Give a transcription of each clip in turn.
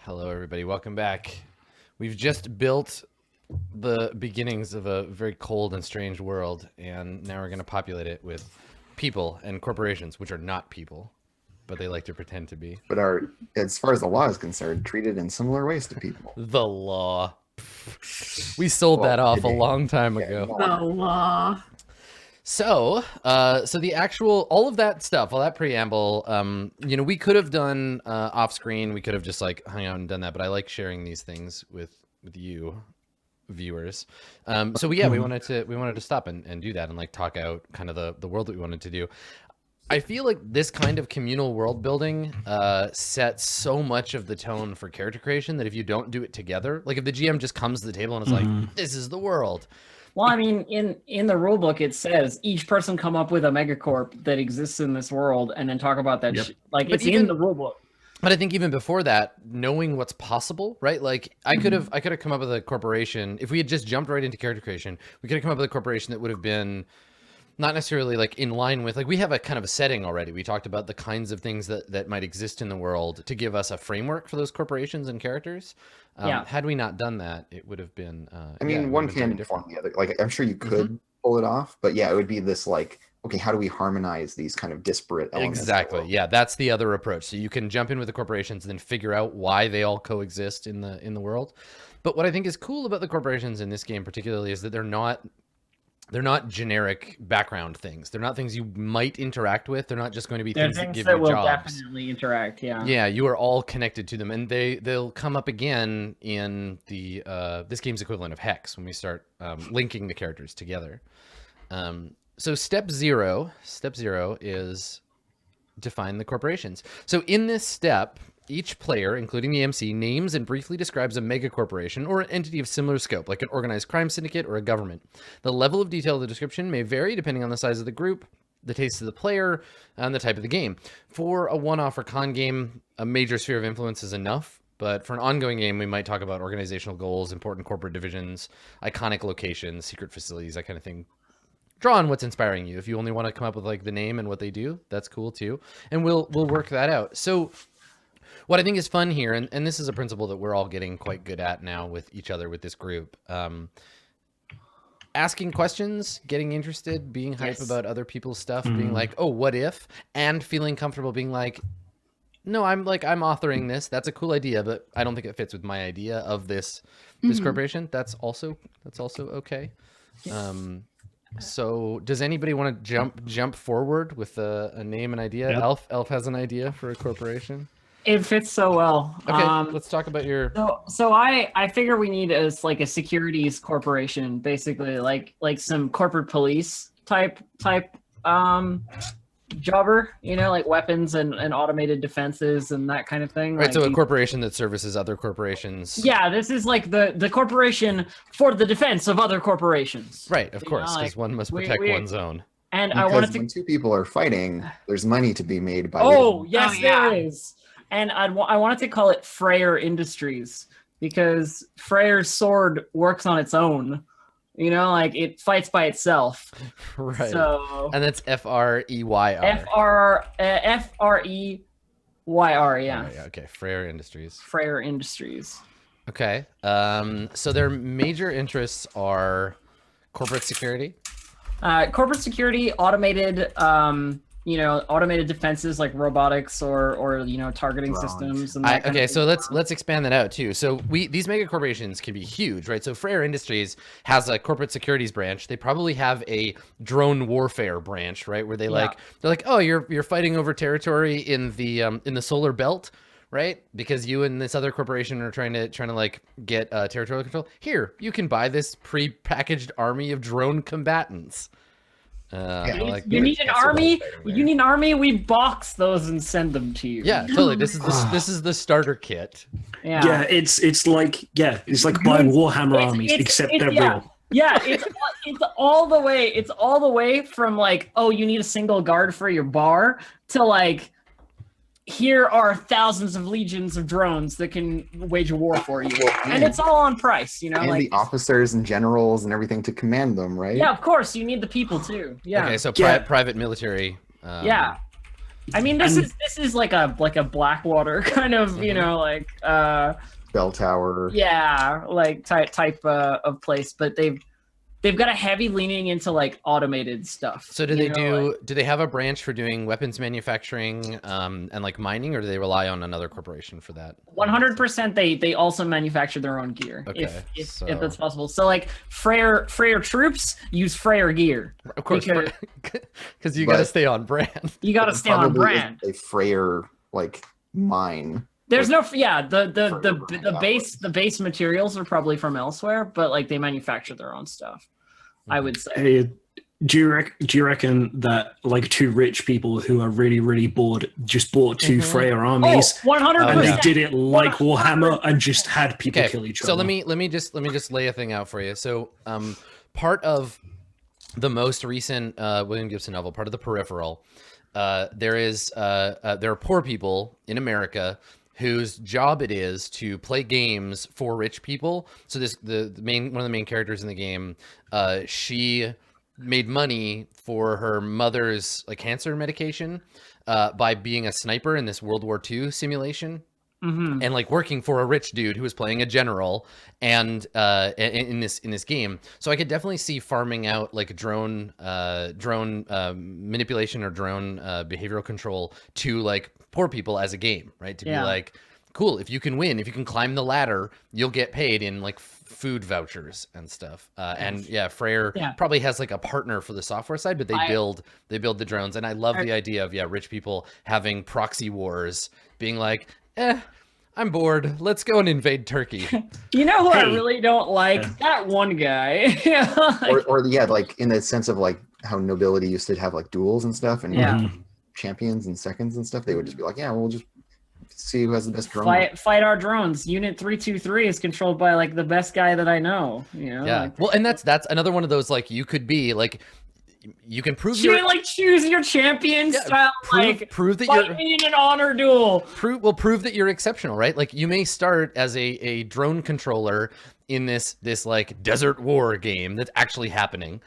Hello, everybody. Welcome back. We've just built the beginnings of a very cold and strange world, and now we're going to populate it with people and corporations, which are not people, but they like to pretend to be. But are, as far as the law is concerned, treated in similar ways to people. The law. We sold that off a long time ago. The law. So the actual, all of that stuff, all that preamble, you know, we could have done off screen. We could have just like hung out and done that, but I like sharing these things with you viewers. So we wanted to stop and do that and like talk out kind of the world that we wanted to do. I feel like this kind of communal world building sets so much of the tone for character creation that if you don't do it together, like if the GM just comes to the table and is like, this is the world. Well, I mean, in the rule book, it says each person come up with a megacorp that exists in this world and then talk about that. Like, but it's in the rule book. But I think even before that, knowing what's possible, right? Like I could have come up with a corporation. If we had just jumped right into character creation, we could have come up with a corporation that would have been not necessarily like in line with, like we have a kind of a setting already. We talked about the kinds of things that might exist in the world to give us a framework for those corporations and characters. Had we not done that, it would have been, I mean, one can inform the other. Like, I'm sure you could pull it off, but yeah, it would be this like, okay, how do we harmonize these kind of disparate elements? Exactly. Yeah, that's the other approach. So you can jump in with the corporations and then figure out why they all coexist in the world. But what I think is cool about the corporations in this game particularly is that they're not generic background things. They're not things you might interact with. They're not just going to be things that give you jobs. Will definitely interact. Yeah. Yeah, you are all connected to them, and they'll come up again in the this game's equivalent of Hex when we start linking the characters together. So step zero is define the corporations. So in this step, each player, including the MC, names and briefly describes a megacorporation or an entity of similar scope, like an organized crime syndicate or a government. The level of detail of the description may vary depending on the size of the group, the taste of the player, and the type of the game. For a one-off or con game, a major sphere of influence is enough, but for an ongoing game, we might talk about organizational goals, important corporate divisions, iconic locations, secret facilities, that kind of thing. Draw on what's inspiring you. If you only want to come up with like the name and what they do, that's cool too. And we'll work that out. So what I think is fun here, and this is a principle that we're all getting quite good at now with each other with this group, asking questions, getting interested, being hype about other people's stuff, being like, oh, what if? And feeling comfortable being like, no, I'm authoring this. That's a cool idea, but I don't think it fits with my idea of this corporation. That's also okay. So does anybody want to jump forward with a name and idea? Yep. Elf has an idea for a corporation. It fits so well. Okay, let's talk about your. So I figure we need like a securities corporation, basically like some corporate police type jobber, you know, like weapons and automated defenses and that kind of thing. Right. Like, so a corporation that services other corporations. Yeah, this is like the corporation for the defense of other corporations. Right. Of course, because one must protect one's own. And because I wanted to. When two people are fighting, there's money to be made by. There is. And I wanted to call it Freyr Industries because Freyr's sword works on its own. You know, like it fights by itself. Right. So, and that's Freyr. Freyr, yeah. Oh, okay, Freyr Industries. Freyr Industries. Okay. So their major interests are corporate security. Corporate security, automated automated defenses like robotics or targeting systems. And okay, so let's expand that out too. So these mega corporations can be huge, right? So Freyr Industries has a corporate securities branch. They probably have a drone warfare branch, right? Where they're like, oh, you're fighting over territory in the solar belt, right? Because you and this other corporation are trying to like get territorial control. Here, you can buy this pre-packaged army of drone combatants. You need an army. You need an army. We box those and send them to you. Yeah, totally. This is the starter kit. Yeah, it's like buying Warhammer armies, except they're real. Yeah, it's all the way. It's all the way from like, oh, you need a single guard for your bar to like, here are thousands of legions of drones that can wage a war for you. And it's all on price, you know? And like the officers and generals and everything to command them, right? Yeah, of course. You need the people too. Yeah. Okay, so private military. I mean, this is like a Blackwater kind of, you know, like Bell Tower. yeah, like type of place, but they've got a heavy leaning into like automated stuff. So do they have a branch for doing weapons manufacturing and like mining, or do they rely on another corporation for that? 100% they also manufacture their own gear, Okay, if that's possible. So like Freyr troops use Freyr gear. Of course, because you got to stay on brand. You got to stay on brand. A Freyr like mine. There's no the base materials are probably from elsewhere, but like they manufacture their own stuff. I would say. Hey, do you reckon that like two rich people who are really, really bored just bought two Freyr armies 100%. and they did it like Warhammer and just had people kill each other? So let me just lay a thing out for you. So part of the most recent William Gibson novel, part of the Peripheral, there are poor people in America whose job it is to play games for rich people. So one of the main characters in the game, she made money for her mother's like cancer medication by being a sniper in this World War II simulation. And like working for a rich dude who was playing a general and in this game. So I could definitely see farming out like drone manipulation or drone behavioral control to like poor people as a game, right? To be like, cool, if you can win, if you can climb the ladder, you'll get paid in like food vouchers and stuff. And Freyr probably has like a partner for the software side, but they build the drones. And I love the idea of rich people having proxy wars, being like, I'm bored. Let's go and invade Turkey. You know who I really don't like? That one guy. or like in the sense of like how nobility used to have like duels and stuff, and like, champions and seconds and stuff. They would just be like, we'll just see who has the best drone. Fight our drones. Unit 323 is controlled by like the best guy that I know. You know. Yeah. Like, well, and that's another one of those like you could be like. You can prove like choose your champion style, prove that you're in an honor duel. Prove that you're exceptional, right? Like you may start as a drone controller in this like desert war game that's actually happening.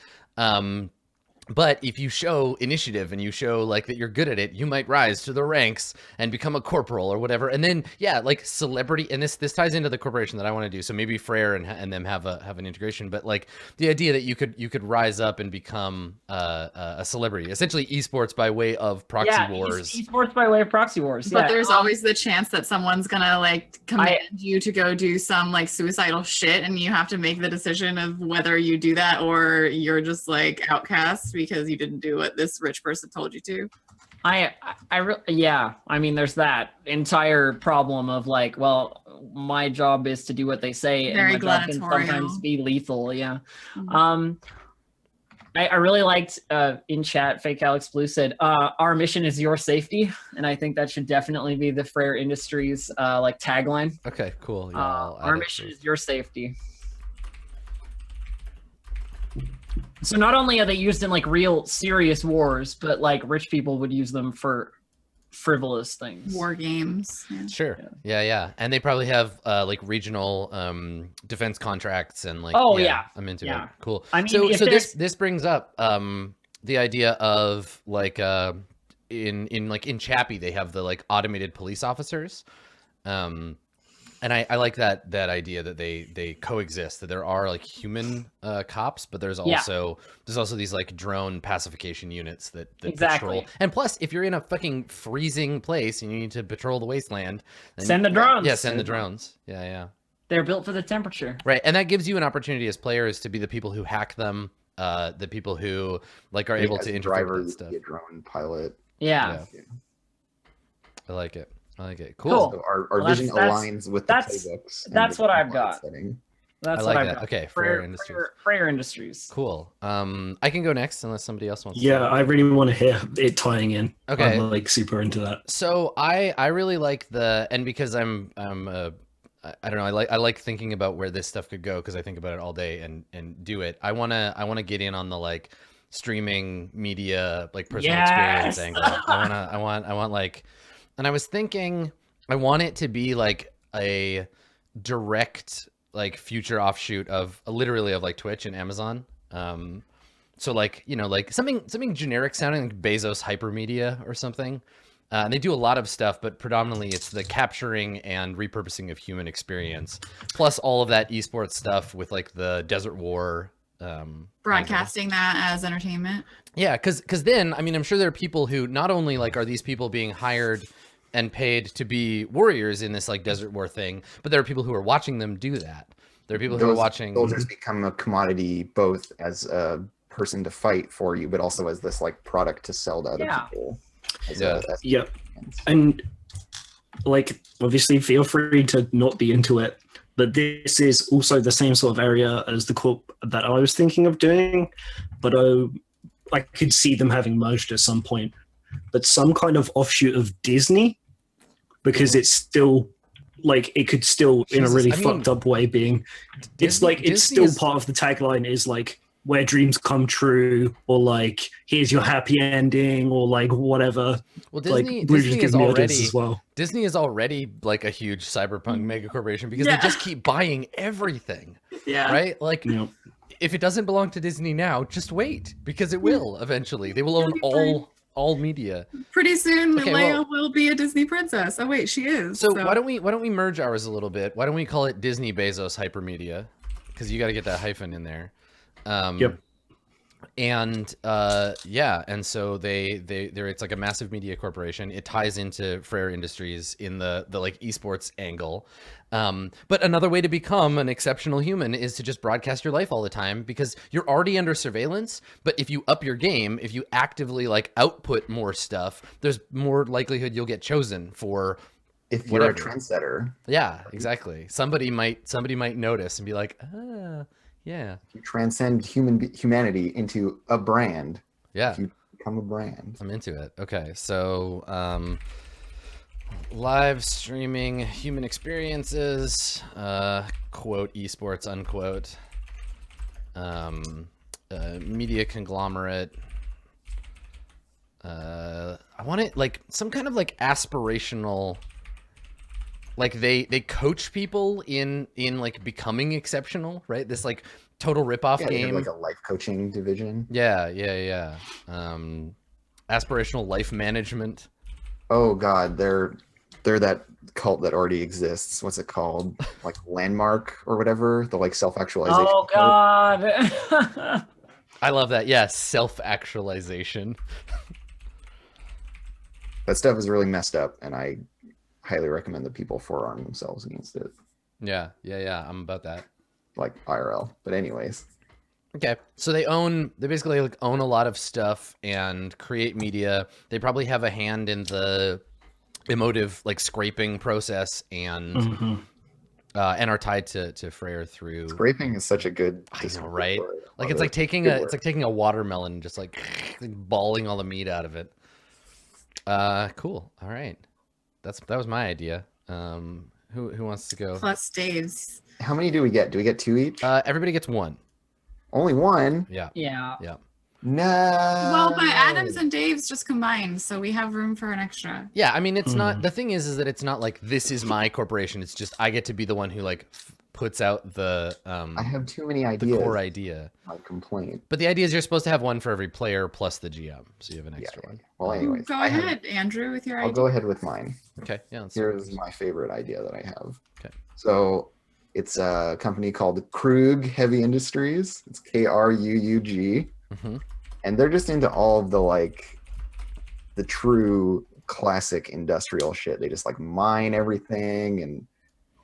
But if you show initiative and you show like that you're good at it, you might rise to the ranks and become a corporal or whatever. And then like celebrity, and this ties into the corporation that I want to do. So maybe Freyr and them have an integration, but like the idea that you could rise up and become a celebrity, essentially esports by way of proxy wars. Esports by way of proxy wars. But there's always the chance that someone's gonna like command you to go do some like suicidal shit, and you have to make the decision of whether you do that or you're just like outcast because you didn't do what this rich person told you to. I mean, there's that entire problem of like, well, my job is to do what they say, Very and my job can sometimes be lethal. Yeah. I really liked in chat, Fake Alex Blue said, our mission is your safety. And I think that should definitely be the Freyr Industries like tagline. Okay, cool. Yeah, our mission is your safety. So not only are they used in like real serious wars, but like rich people would use them for frivolous things. War games. Yeah. Sure. Yeah. And they probably have like regional defense contracts and like I'm into it. Cool. I mean, so this brings up the idea of like in Chappie they have the like automated police officers. And I like that idea that they coexist, that there are like human cops, but there's also these like drone pacification units that patrol. And plus, if you're in a fucking freezing place and you need to patrol the wasteland, then send the drones. Yeah, send the drones. Yeah. They're built for the temperature. Right, and that gives you an opportunity as players to be the people who hack them, the people who like are able to interfere with stuff. A drone pilot. Yeah. I like it. Cool. So our vision aligns with the playbooks. That's what I've got. That's what I've got. Okay, Freyr Industries. Freyr Industries. Cool. I can go next unless somebody else wants to. Yeah, I really want to hear it tying in. Okay. I'm like super into that. So I really like and because I don't know, I like thinking about where this stuff could go because I think about it all day and do it. I wanna get in on the like streaming media like personal experience angle. I want like. And I was thinking, I want it to be like a direct, like future offshoot of literally of like Twitch and Amazon. So like, you know, like something generic sounding like Bezos Hypermedia or something. And they do a lot of stuff, but predominantly it's the capturing and repurposing of human experience, plus all of that esports stuff with like the Desert War. Broadcasting that as entertainment. Yeah, because then, I mean, I'm sure there are people who not only like are these people being hired and paid to be warriors in this like Desert War thing, but there are people who are watching them do that. There are people who are watching. Soldiers become a commodity both as a person to fight for you, but also as this like product to sell to other people. Yeah. And like, obviously, feel free to not be into it, but this is also the same sort of area as the corp that I was thinking of doing, but I could see them having merged at some point. But some kind of offshoot of Disney, because it's still like it could still in a really fucked up way being. It's like it's still part of the tagline is like where dreams come true, or like here's your happy ending, or like whatever. Well, Disney is already like a huge cyberpunk mega corporation because they just keep buying everything. Yeah. Right? Like if it doesn't belong to Disney now, just wait, because it will eventually. They will own all media. Pretty soon Leia will be a Disney princess. Oh wait, she is. So why don't we merge ours a little bit? Why don't we call it Disney Bezos Hypermedia? Because you got to get that hyphen in there. And and so they're it's like a massive media corporation. It ties into Frere Industries in the like esports angle. But another way to become an exceptional human is to just broadcast your life all the time, because you're already under surveillance. But if you up your game, if you actively like output more stuff, there's more likelihood you'll get chosen for. If you're a trendsetter. Yeah, exactly. Somebody might notice and be like, yeah. You transcend humanity into a brand. Yeah. You become a brand. I'm into it. Okay, so live streaming human experiences, quote esports, unquote, media conglomerate. I want it like some kind of like aspirational. Like they coach people in like becoming exceptional, right? This like total ripoff game, like a life coaching division. Yeah. Aspirational life management. Oh God, they're that cult that already exists. What's it called? Like Landmark or whatever. The like self-actualization. Oh God. I love that. Yeah, self-actualization. That stuff is really messed up, and I highly recommend that people forearm themselves against it. Yeah. I'm about that. Like IRL. But anyways. Okay. So they basically like own a lot of stuff and create media. They probably have a hand in the emotive like scraping process and are tied to Frere through. Scraping is such a good. I know, right? Like it's like taking a watermelon and just like balling all the meat out of it. Cool. All right. That was my idea. Who wants to go? Plus Dave's. How many do we get? Do we get 2 each? Everybody gets 1. Only 1? Yeah. No. Well, but Adam's and Dave's just combined, so we have room for an extra. Yeah, I mean, it's not. The thing is that it's not like this is my corporation. It's just I get to be the one who like puts out the. I have too many ideas. The core idea. My complaint. But the idea is you're supposed to have 1 for every player plus the GM, so you have an extra one. Well, anyways, go ahead, Andrew, with your idea. I'll go ahead with mine. Okay. Yeah. Here's my favorite idea that I have. Okay. So it's a company called Krug Heavy Industries. It's KRUUG. And they're just into all of the like the true classic industrial shit. They just like mine everything and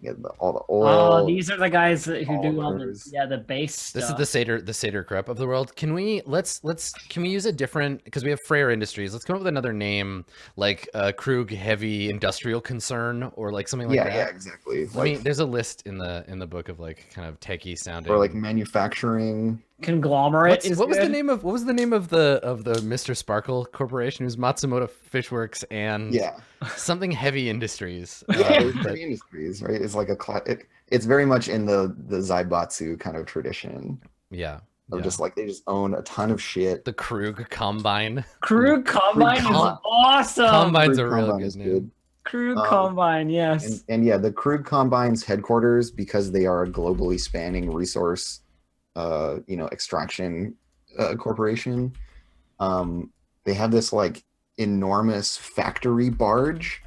get all the oil. Oh, these are the guys who do all the base stuff. This is the Seder Krupp of the world. Can we can we use a different, because we have Frere Industries. Let's come up with another name like Krug Heavy Industrial Concern or like something like that. Yeah, exactly. I mean, there's a list in the book of like kind of techie sounding or like manufacturing conglomerate. What was the name of the Mr. Sparkle Corporation? It was Matsumoto Fishworks and something Heavy Industries. Heavy Industries, right? It's like it's very much in the Zaibatsu kind of tradition. Yeah. Of just like they just own a ton of shit. The Krug Combine. Krug Combine is awesome. Combine's a real good name. Krug Combine, yes. And yeah, the Krug Combine's headquarters, because they are a globally spanning resource extraction corporation. They have this like enormous factory barge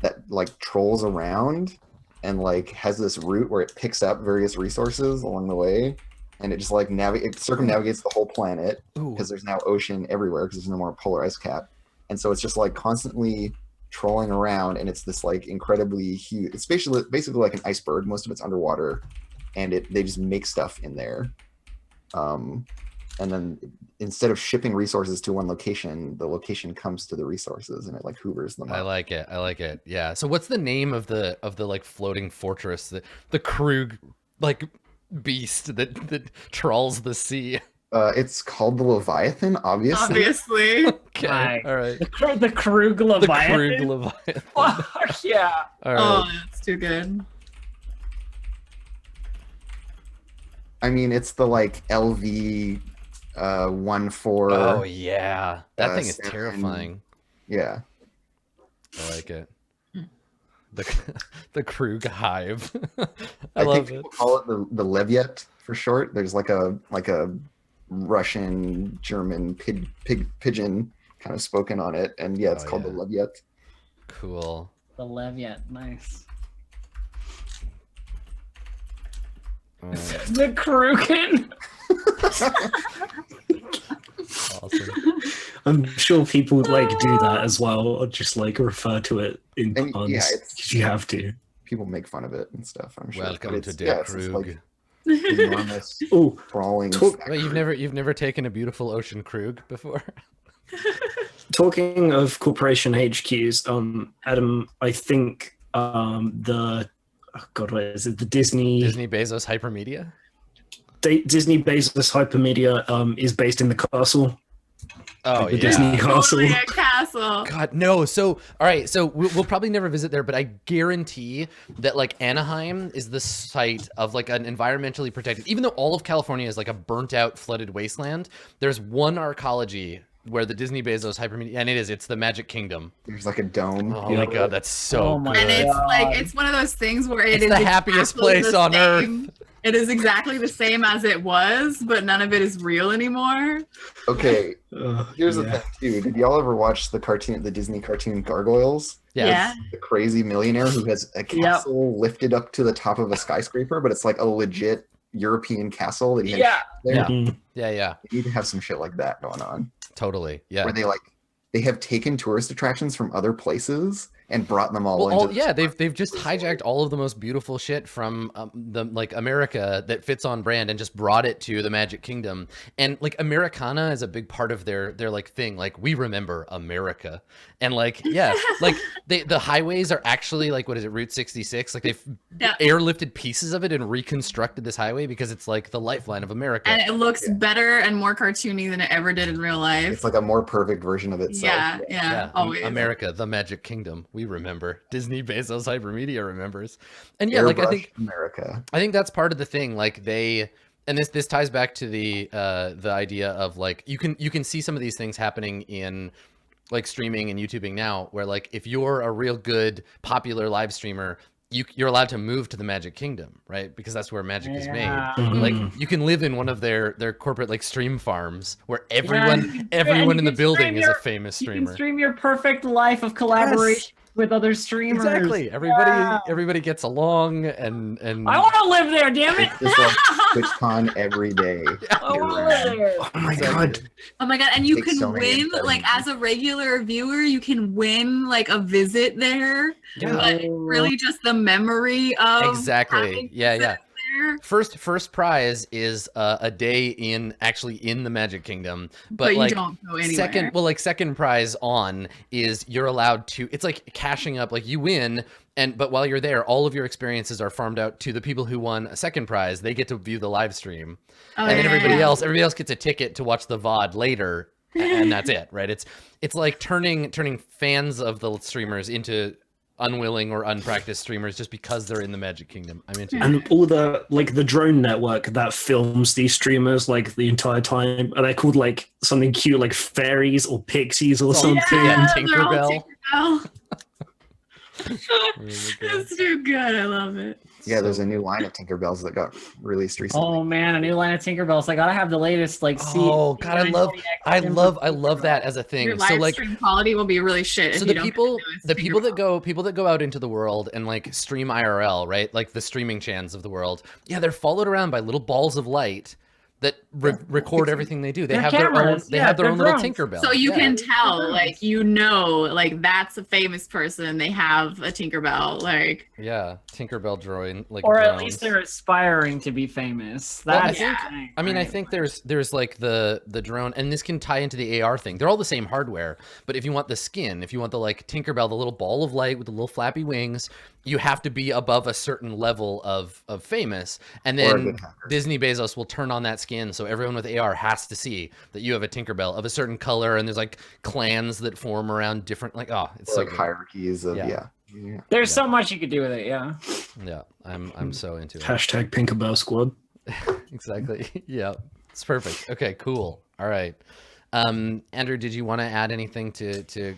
that like trolls around and like has this route where it picks up various resources along the way, and it just like it circumnavigates the whole planet because there's now ocean everywhere because there's no more polar ice cap, and so it's just like constantly trolling around, and it's this like incredibly huge. It's basically like an iceberg. Most of it's underwater, and they just make stuff in there. And then instead of shipping resources to one location, the location comes to the resources and it like hoovers them up. I like it. Yeah. So what's the name of the like floating fortress, the Krug like beast that trawls the sea? It's called the Leviathan, obviously. Okay. Right. All right. The Krug Leviathan. The Krug Leviathan. Yeah. All right. Oh, that's too good. I mean, it's the like LV 1-4. Oh yeah, that thing is 7. terrifying. Yeah. I like it. The Krug hive. I I love think it. people call it the Leviat for short. There's like a Russian German pigeon kind of spoken on it, and yeah, it's called the Leviat. Cool. The Leviat, nice. The Krugen. Awesome. I'm sure people like do that as well, or just like refer to it in And, puns yeah, because you have to. People make fun of it and stuff, I'm sure. Welcome But to it's- Der yeah, it's this, Krug. like, enormous Oh, crawling. talk- Well, you've never taken a beautiful ocean Krug before? talking of corporation HQs, Adam, I think what is it? The Disney Bezos Hypermedia? Disney Bezos Hypermedia is based in the castle. Oh, the Disney castle. Totally a castle. God, no. So, all right. So we'll probably never visit there, but I guarantee that like Anaheim is the site of like an environmentally protected, even though all of California is like a burnt out, flooded wasteland, there's one arcology where the Disney Bezos Hypermedia, and it's the Magic Kingdom. There's like a dome. Oh my God, that's so Oh my good. And it's God. like it's one of those things where It's is the happiest exactly place the on same. earth. It is exactly the same as it was, but none of it is real anymore. Okay, here's the Yeah. thing too. Did y'all ever watch the Disney cartoon Gargoyles? Yeah. The crazy millionaire who has a castle lifted up to the top of a skyscraper, but it's like a legit European castle that he has Yeah. there. Yeah. Mhm. Yeah. They need to have some shit like that going on. Totally. Yeah. Where they have taken tourist attractions from other places and brought them all Well, into this they've just hijacked all of the most beautiful shit from the like America that fits on brand and just brought it to the Magic Kingdom. And like Americana is a big part of their like thing. Like we remember America, and like like the highways are actually like, what is it, Route 66? Like they've airlifted pieces of it and reconstructed this highway because it's like the lifeline of America. And it looks better and more cartoony than it ever did in real life. It's like a more perfect version of itself. Yeah, always. America, the Magic Kingdom. We remember. Disney Bezos Hypermedia remembers. And yeah, like I think America. I think that's part of the thing. Like this ties back to the idea of like you can see some of these things happening in like streaming and YouTubing now, where like if you're a real good popular live streamer, you're allowed to move to the Magic Kingdom, right? Because that's where magic is made. Mhm. Like you can live in one of their corporate like stream farms where everyone and in you the can building stream is a your- famous You can streamer. stream your perfect life of collaboration with other streamers. Exactly. Everybody gets along and I want to live there, damn it! It's just like TwitchCon every day. I want to live there. Oh my god. Oh my god, and you Takes can so many win, like as a regular viewer, you can win like a visit there. Yeah. But really just the memory of Exactly. having Yeah. there. First prize is a day actually in the Magic Kingdom, But you like don't go anywhere. second prize on is you're allowed to. It's like cashing up. Like you win, but while you're there, all of your experiences are farmed out to the people who won a second prize. They get to view the live stream, Oh, and then yeah. everybody else gets a ticket to watch the VOD later, and that's it, right? It's like turning fans of the streamers into unwilling or unpracticed streamers just because they're in the Magic Kingdom. I'm into it. And all the like the drone network that films these streamers like the entire time, are they called like something cute like fairies or pixies or something? Yeah, They're all Tinkerbell. Tinkerbell. Really good. That's too good. I love it. Yeah, there's So- a new line of Tinkerbells that got released recently. Oh man, a new line of Tinkerbells. I gotta have the latest like Oh God, I love that as a Your thing. So live like, stream quality will be really shit. so if the you don't people, get to the do people that go out into the world and like stream IRL, right? Like the streaming chans of the world. Yeah, they're followed around by little balls of light that record everything they do. They They're have their own. cameras. They Yeah, have their they're own little drones. Tinkerbell. So you Yeah. can tell, like, you know, like that's a famous person. They have a Tinkerbell, like. Yeah, Tinkerbell drawing like. Or at drones. least they're aspiring to be famous. Well, I That's think- the thing, I mean, I right? think there's like the drone, and this can tie into the AR thing. They're all the same hardware, but if you want the skin, if you want the like Tinkerbell, the little ball of light with the little flappy wings, you have to be above a certain level of famous, and Or a then good hacker. Disney Bezos will turn on that skin, so everyone with AR has to see that you have a Tinkerbell of a certain color, and there's like clans that form around different like it's Or, so like good. hierarchies of Yeah. yeah. There's so much you could do with it, yeah. Yeah, I'm so into it. Hashtag Pinkerbell Squad. Exactly. Yeah, it's perfect. Okay, cool. All right. Andrew, did you want to add anything to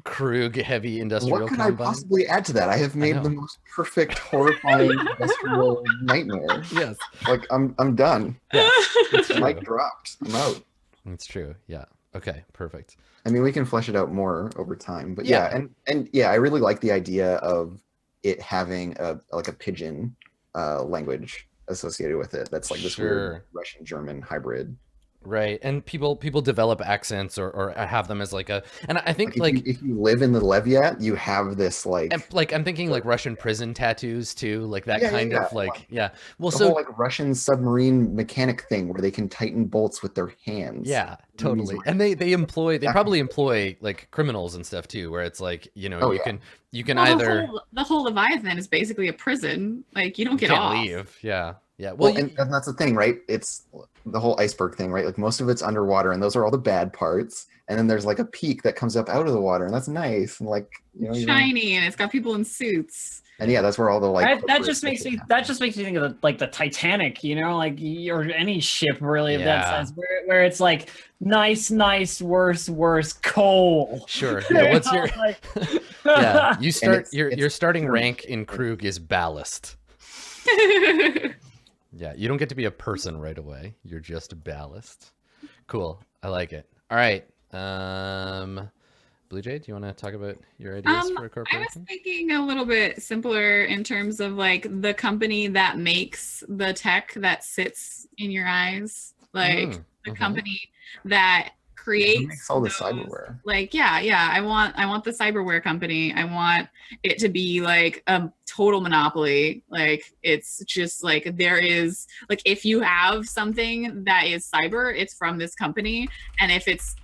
Krug Heavy Industrial What could I Combine? possibly add to that? I have made know. the most perfect, horrifying industrial nightmare. Yes, Like I'm done. yeah, it's true. Mic dropped. I'm out. It's true. Yeah. Okay. Perfect. I mean, we can flesh it out more over time, but Yeah. yeah, and yeah, I really like the idea of it having a pigeon language associated with it. That's like this Sure. weird Russian German hybrid. Right. And people develop accents or have them as like a, and I think Like if you live in the Leviat, you have this like and, like I'm thinking like Russian prison tattoos too, like that Yeah, kind yeah, of like yeah. Well, the so whole like Russian submarine mechanic thing where they can tighten bolts with their hands. yeah, totally. Easy. And they probably employ like criminals and stuff too, where it's like, you know, Oh, you yeah. can Well, either the whole Leviathan is basically a prison. Like you don't get can't off. leave. Yeah. Yeah. Well, Well, and that's the thing, right? It's the whole iceberg thing, right? Like most of it's underwater, and those are all the bad parts. And then there's like a peak that comes up out of the water, and that's nice. And like you know, Shiny, and it's got people in suits. and yeah, that's where all the like that corporate just makes shit me happens. think of like the Titanic, you know, like or any ship really of that Yeah. size, where it's like nice, worse, coal. sure. Yeah. What's your Like- yeah? You start it's- your it's starting very rank in Krug is ballast. Yeah, you don't get to be a person right away. You're just ballast. Cool. I like it. All right. Blue Jay, do you want to talk about your ideas for a I was corporation? thinking a little bit simpler in terms of like the company that makes the tech that sits in your eyes, like the mhm. company that Who creates makes all the those- cyberware? Like yeah, I want the cyberware company. I want it to be like a total monopoly. Like it's just like there is like if you have something that is cyber, it's from this company, and if it's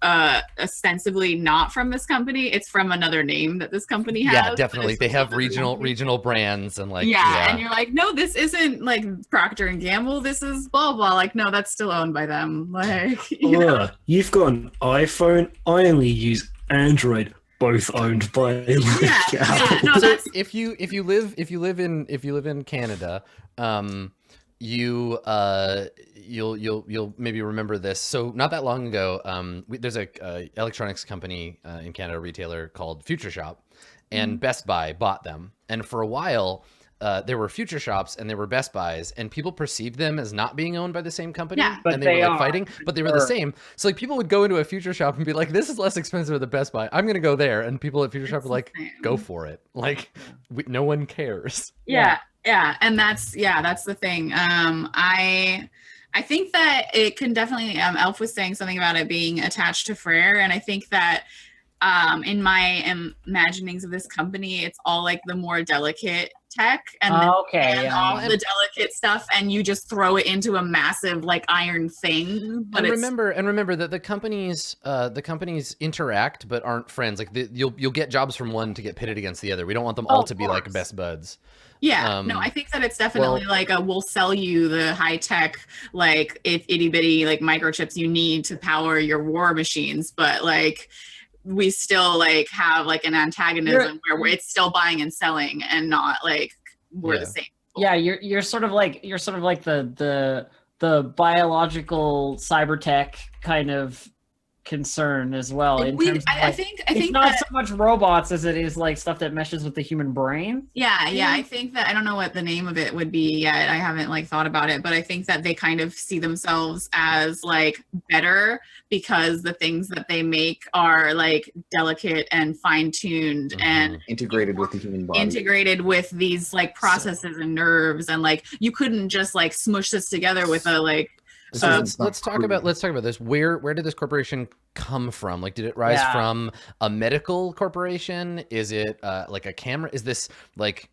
ostensibly not from this company, it's from another name that this company has. Yeah, but definitely. it's They have from another company. regional brands and like yeah, and you're like, no, this isn't like Procter and Gamble. This is blah blah. Like, no, that's still owned by them. Like, you know? Oh, you've got an iPhone. I only use Android. Both owned by yeah, no, so that's if you live in Canada, you'll maybe remember this. So not that long ago, there's a electronics company in Canada, retailer called Future Shop, and Best Buy bought them. And for a while, there were Future Shops and there were Best Buys, and people perceived them as not being owned by the same company. Yeah. But and they they were like are, fighting, for but they were the sure. same. So like people would go into a Future Shop and be like, "This is less expensive than Best Buy. I'm gonna go there." And people at Future Shop It's are the like, same. "Go for it!" Like, no one cares. yeah, and that's the thing. I think that it can definitely. Elf was saying something about it being attached to Frere, and I think that in my imaginings of this company, it's all like the more delicate tech and all the delicate stuff, and you just throw it into a massive like iron thing. But And it's, remember that the companies interact but aren't friends. Like you'll get jobs from one to get pitted against the other. We don't want them all of to be like course. best buds. yeah, no, I think that it's definitely well- like we'll sell you the high tech, like itty bitty like microchips you need to power your war machines, but like we still like have like an antagonism where it's still buying and selling and not like we're Yeah. the same. Yeah, you're sort of like the biological cyber tech kind of concern as well. In We- terms of, I like, think it's not that, so much robots as it is like stuff that meshes with the human brain. yeah. I think that I don't know what the name of it would be yet. I haven't like thought about it, but I think that they kind of see themselves as like better because the things that they make are like delicate and fine-tuned and Integrated with the human body. integrated with these like processes and nerves, and like you couldn't just like smush this together with a like. So let's talk about this. Where did this corporation come from? Like, did it rise from a medical corporation? Is it like a camera? Is this like?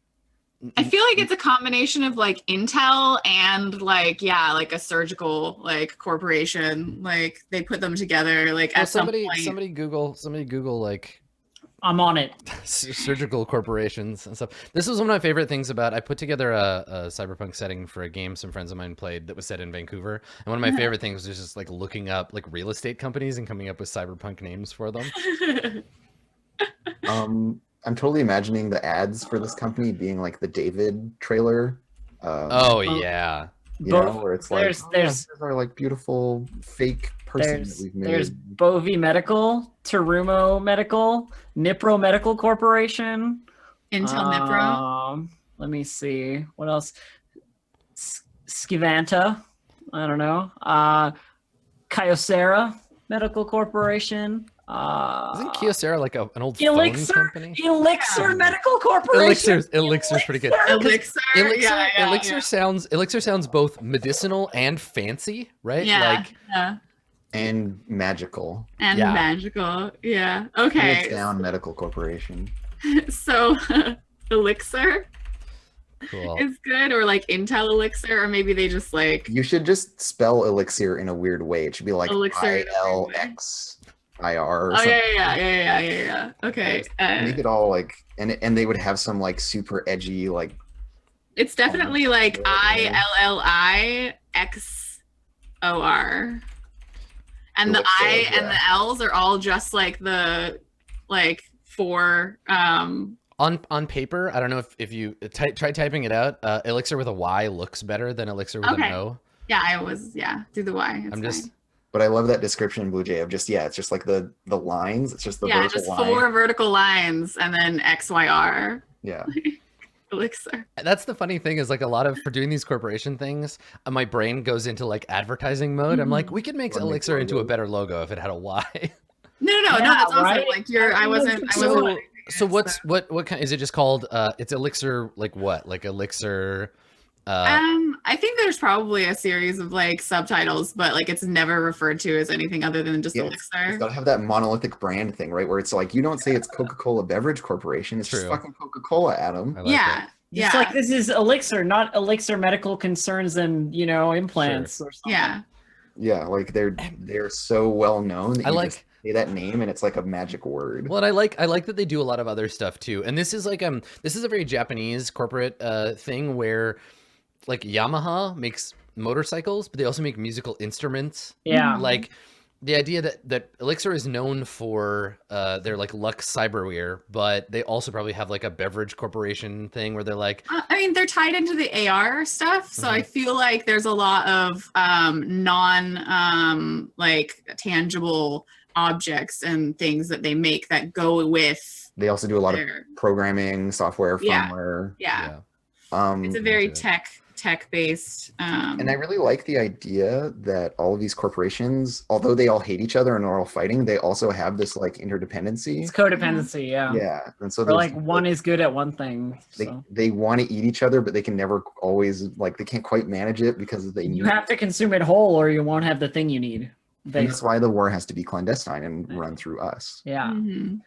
I feel like it's a combination of like Intel and like like a surgical like corporation. Like they put them together like at some point. Somebody Google like I'm on it. surgical corporations and stuff. This was one of my favorite things about. I put together a cyberpunk setting for a game some friends of mine played that was set in Vancouver, and one of my favorite things was just like looking up like real estate companies and coming up with cyberpunk names for them. I'm totally imagining the ads for this company being like the David trailer. Yeah. You know, where it's like, there's here's our like beautiful fake person that we've made. there's Bovi Medical, Terumo Medical, Nipro Medical Corporation, Intel Nipro. Let me see what else. Skivanta, I don't know. Kyocera Medical Corporation. Isn't Kyocera like an old phone Elixir company? Elixir Medical Corporation. Elixir's pretty good. Elixir. Elixir sounds both medicinal and fancy, right? Yeah. Like, And magical. And Yeah. magical. Yeah. Hands Okay. down medical corporation. So Elixir cool. is good, or like Intel Elixir, or maybe they just like You should just spell elixir in a weird way. It should be like Elixir in a weird way. ILXIR or Oh something. yeah. Okay. Make it all like, and they would have some like super edgy like. It's definitely like ILLIXOR. And the Elixir, I and yeah. the L's are all just like the like four On paper, I don't know if you try typing it out. Elixir with a Y looks better than Elixir with Okay. an O. do the Y. It's I'm just fine. But I love that description, Blue Jay, of just it's just like the lines. It's just the vertical just line. 4 vertical lines and then XYR. Yeah. Elixir. That's the funny thing is like a lot of for doing these corporation things, my brain goes into like advertising mode. I'm like, we could make Or make Elixir into a logos. better logo if it had a Y. No, Yeah, that's awesome. right? Like I wasn't So what kind is it just called? It's Elixir like what? Like Elixir. I think there's probably a series of like subtitles, but like it's never referred to as anything other than just It's Elixir. got to have that monolithic brand thing, right? Where it's like, you don't say it's Coca-Cola Beverage Corporation. It's just True. fucking Coca-Cola, Adam. I like Yeah. it. Yeah. It's like this is Elixir, not Elixir Medical Concerns and implants or something. Yeah. Yeah, like they're so well known that I you like- just say that name and it's like a magic word. Well, and I like that they do a lot of other stuff too. And this is like this is a very Japanese corporate thing where like Yamaha makes motorcycles, but they also make musical instruments. Yeah. Like the idea that Elixir is known for their like Lux cyberware, but they also probably have like a beverage corporation thing where they're like, I mean, they're tied into the AR stuff, so I Mhm. feel like there's a lot of non like tangible objects and things that they make that go with They also do a lot of their programming, software, Yeah. firmware. yeah. Um, It's a very into it. tech based. and I really like the idea that all of these corporations, although they all hate each other and are all fighting, they also have this like interdependency. It's codependency, yeah. Yeah, and so Or there's, like one is good at one thing. they, So. they want to eat each other, but they can never always like they can't quite manage it because they You need. have to consume it whole or you won't have the thing you need. And that's why the war has to be clandestine and run through us. Yeah. Mhm.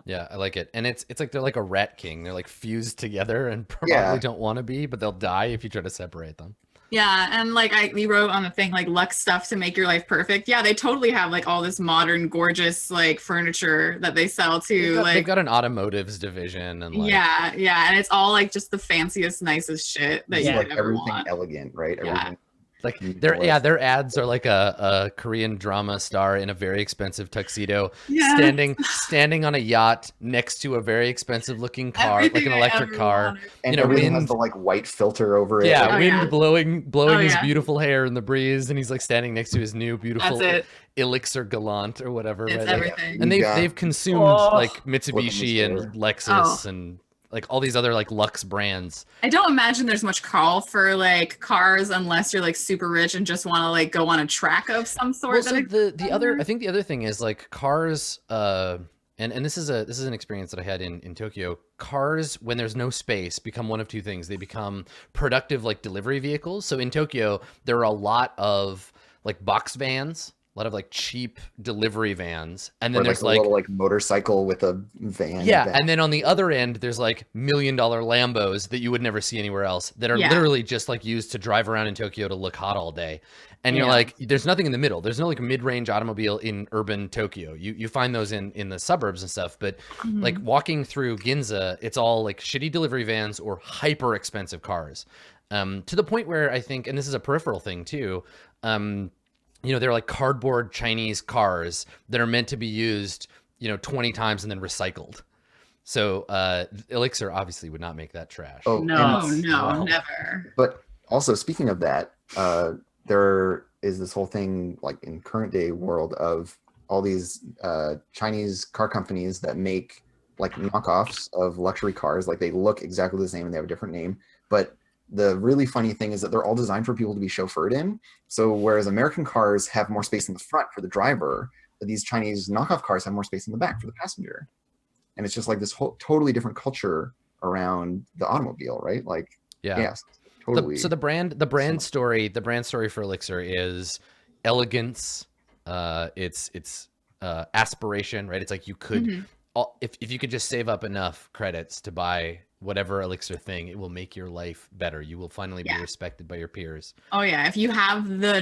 yeah, I like it. And it's like they're like a rat king. They're like fused together and probably Yeah. don't want to be, but they'll die if you try to separate them. Yeah, and like we wrote on the thing like Lux stuff to make your life perfect. Yeah, they totally have like all this modern, gorgeous like furniture that they sell to. They've Like got an automotives division and like yeah, and it's all like just the fanciest, nicest shit that It's you like could ever everything want. elegant, right? Yeah. Everything Like their ads are like a Korean drama star in a very expensive tuxedo, Yeah. standing on a yacht next to a very expensive looking car, Everything like an I electric ever car. wanted. And you know, everything has wind. the like white filter over it. Yeah, Oh, wind yeah. blowing Oh, his yeah. beautiful hair in the breeze, and he's like standing next to his new beautiful That's it. Elixir Gallant or whatever. It's right? everything. And You they've got consumed Oh. like Within the Mitsubishi and store. Lexus and like all these other like Lux brands. I don't imagine there's much call for like cars unless you're like super rich and just want to like go on a track of some sort. Well, so the other, I think the other thing is like cars, and this is an experience that I had in Tokyo. Cars, when there's no space, become one of two things. They become productive like delivery vehicles. So in Tokyo, there are a lot of like box vans, a lot of like cheap delivery vans, and then Or there's like a little like motorcycle with a van. yeah, back. and then on the other end, there's like $1 million Lambos that you would never see anywhere else that are Yeah. literally just like used to drive around in Tokyo to look hot all day. And you're Yeah. like, there's nothing in the middle. There's no like mid-range automobile in urban Tokyo. You find those in the suburbs and stuff, but like walking through Ginza, it's all like shitty delivery vans or hyper expensive cars. To the point where I think, and this is a peripheral thing too, you know, they're like cardboard Chinese cars that are meant to be used, you know, 20 times and then recycled. So Elixir obviously would not make that trash. Oh, No. Oh and- no, Wow. never. But also speaking of that, there is this whole thing like in current day world of all these Chinese car companies that make like knockoffs of luxury cars. Like they look exactly the same and they have a different name. But the really funny thing is that they're all designed for people to be chauffeured in. So whereas American cars have more space in the front for the driver, these Chinese knockoff cars have more space in the back for the passenger. And it's just like this whole totally different culture around the automobile, right? Like, yeah. yes, totally. So the brand story for Elixir is elegance. It's aspiration, right? It's like you could, if you could just save up enough credits to buy whatever Elixir thing, it will make your life better. You will finally be respected by your peers. Oh yeah, if you have the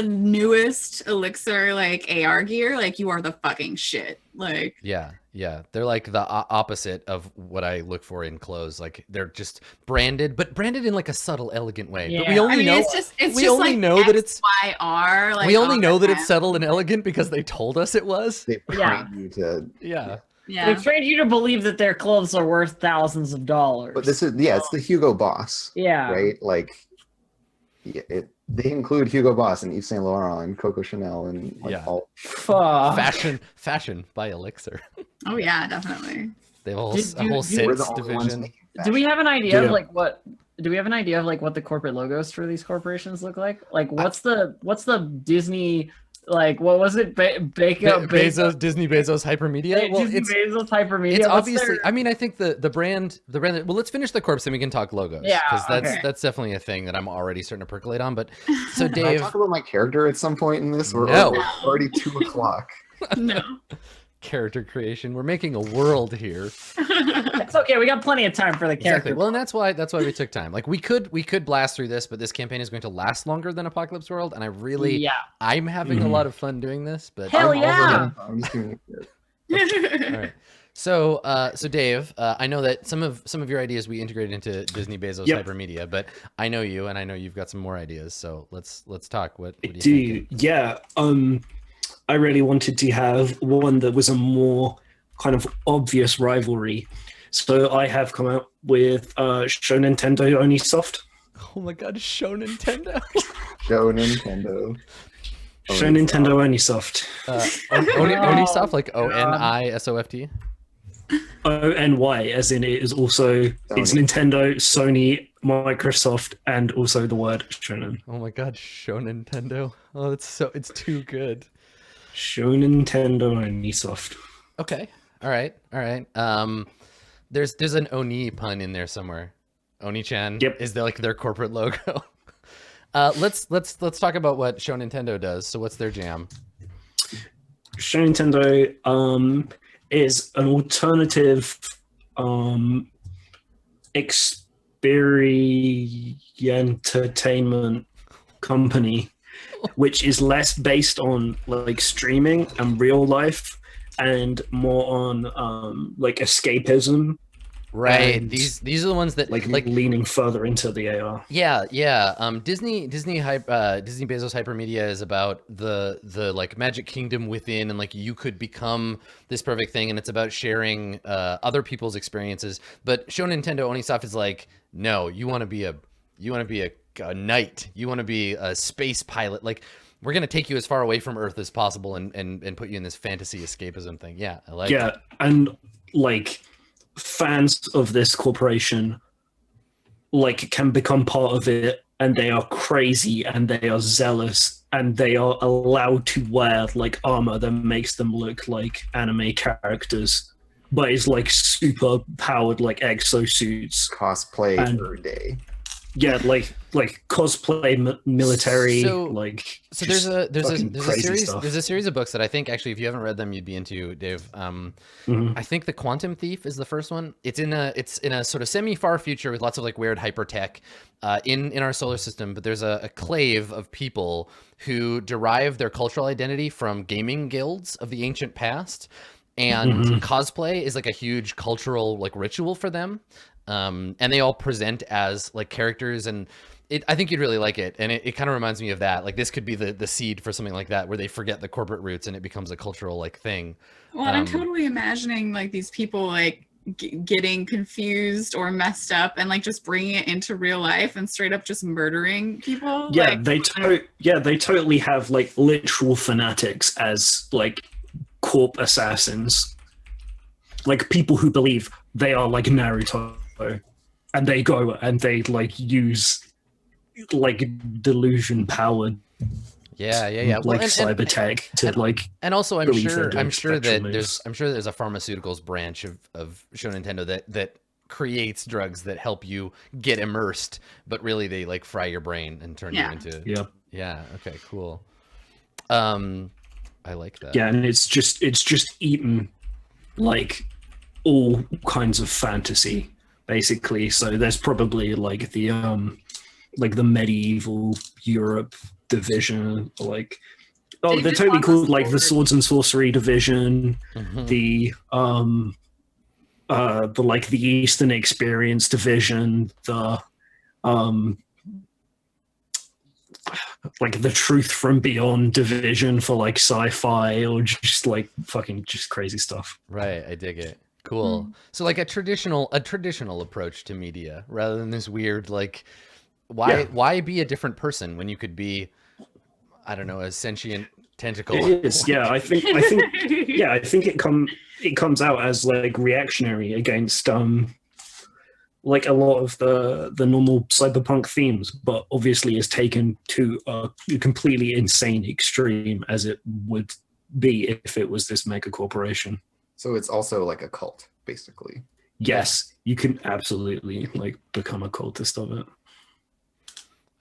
newest Elixir like AR gear, like you are the fucking shit. Like Yeah, they're like the opposite of what I look for in clothes. Like they're just branded, but branded in like a subtle, elegant way. But we Yeah. only I mean, know it's just only like know that it's XYR. Like we only on know the that it's map. subtle and elegant because they told us it was. They Yeah. train you to. Yeah. Yeah. They've trained you to believe that their clothes are worth thousands of dollars. But this is it's the Hugo Boss, yeah. right? Like, they include Hugo Boss and Yves Saint Laurent and Coco Chanel and like Yeah. all. Fuck. Fashion by Elixir. Oh yeah, definitely. They have a whole, Did a whole you- We're the scents only ones division. making Do we have an idea Yeah. of like what? Do we have an idea of like what the corporate logos for these corporations look like? Like, what's the Disney like? What was it? Bezos, Disney Bezos Hypermedia. Well, Disney it's Bezos Hypermedia. it's What's obviously. their- I mean, I think the brand. Well, let's finish the corpse, then we can talk logos. Yeah, because okay. that's definitely a thing that I'm already starting to percolate on. But so Can I Dave, talk about my character at some point in this? We're No. we're already 2:00. No. character creation. We're making a world here. It's okay. We got plenty of time for the character. Exactly. Well, and that's why we took time. Like we could blast through this, but this campaign is going to last longer than Apocalypse World, and I'm having a lot of fun doing this. But Hell yeah! I'm just giving you all right. So, Dave, I know that some of your ideas we integrated into Disney Bezos Yep. Hypermedia, but I know you, and I know you've got some more ideas. So let's talk. What do you think? Yeah. I really wanted to have one that was a more kind of obvious rivalry. So I have come out with Show Nintendo Onisoft. Oh my God, Show Nintendo. Show Nintendo. Show Nintendo Onisoft. Onisoft, like Onisoft. ONY, as in it is also it's Nintendo, Sony, Microsoft, and also the word shonen. Oh my God, Show Nintendo. Oh, it's too good. Show Nintendo Onisoft. Okay. All right. There's an Oni pun in there somewhere. Oni-chan. Yep. Is there like their corporate logo? Let's talk about what Show Nintendo does. So what's their jam? Show Nintendo is an alternative entertainment company, which is less based on like streaming and real life and more on like escapism Right. And, These are the ones that like leaning further into the AR. Yeah. Disney Bezos Hypermedia is about the like Magic Kingdom within, and like you could become this perfect thing, and it's about sharing other people's experiences. But Show Nintendo Onisoft is like, no, you want to be a knight, you want to be a space pilot. Like, we're gonna take you as far away from Earth as possible and put you in this fantasy escapism thing. Yeah, I like it. And like fans of this corporation like can become part of it, and they are crazy and they are zealous and they are allowed to wear like armor that makes them look like anime characters, but is like super powered like exosuits. Cosplay And- per day. Yeah, like cosplay military. So just there's fucking a crazy series stuff. there's a series of books that I think actually, if you haven't read them, you'd be into, Dave. I think The Quantum Thief is the first one. It's in a sort of semi far future with lots of like weird hyper tech in our solar system, but there's a clave of people who derive their cultural identity from gaming guilds of the ancient past, and cosplay is like a huge cultural like ritual for them. And they all present as like characters, and I think you'd really like it. And it kind of reminds me of that. Like, this could be the seed for something like that, where they forget the corporate roots and it becomes a cultural like thing. Well, I'm totally imagining like these people like getting confused or messed up and like just bringing it into real life and straight up just murdering people. Yeah, like, they totally have like literal fanatics as like corp assassins, like people who believe they are like Naruto, and they go and they like use like delusion powered Yeah. like and cyber tech to like. And also, I'm believe sure they're doing that spectral there's a pharmaceuticals branch of Show Nintendo that creates drugs that help you get immersed, but really they like fry your brain and turn you into. Yeah. Okay. Cool. I like that. Yeah, and it's just eaten like all kinds of fantasy basically. So there's probably like the medieval Europe division, like They they're just totally want the called like the sword. swords and sorcery division, Mhm. the like the Eastern Experience division, the like the Truth from Beyond division for like sci-fi or just like fucking just crazy stuff. Right. I dig it. Cool. So like a traditional approach to media, rather than this weird like, why be a different person when you could be, I don't know, a sentient tentacle? It is, yeah. I think it comes out as like reactionary against like a lot of the normal cyberpunk themes, but obviously is taken to a completely insane extreme, as it would be if it was this mega corporation. So it's also like a cult, basically. Yes, you can absolutely like become a cultist of it.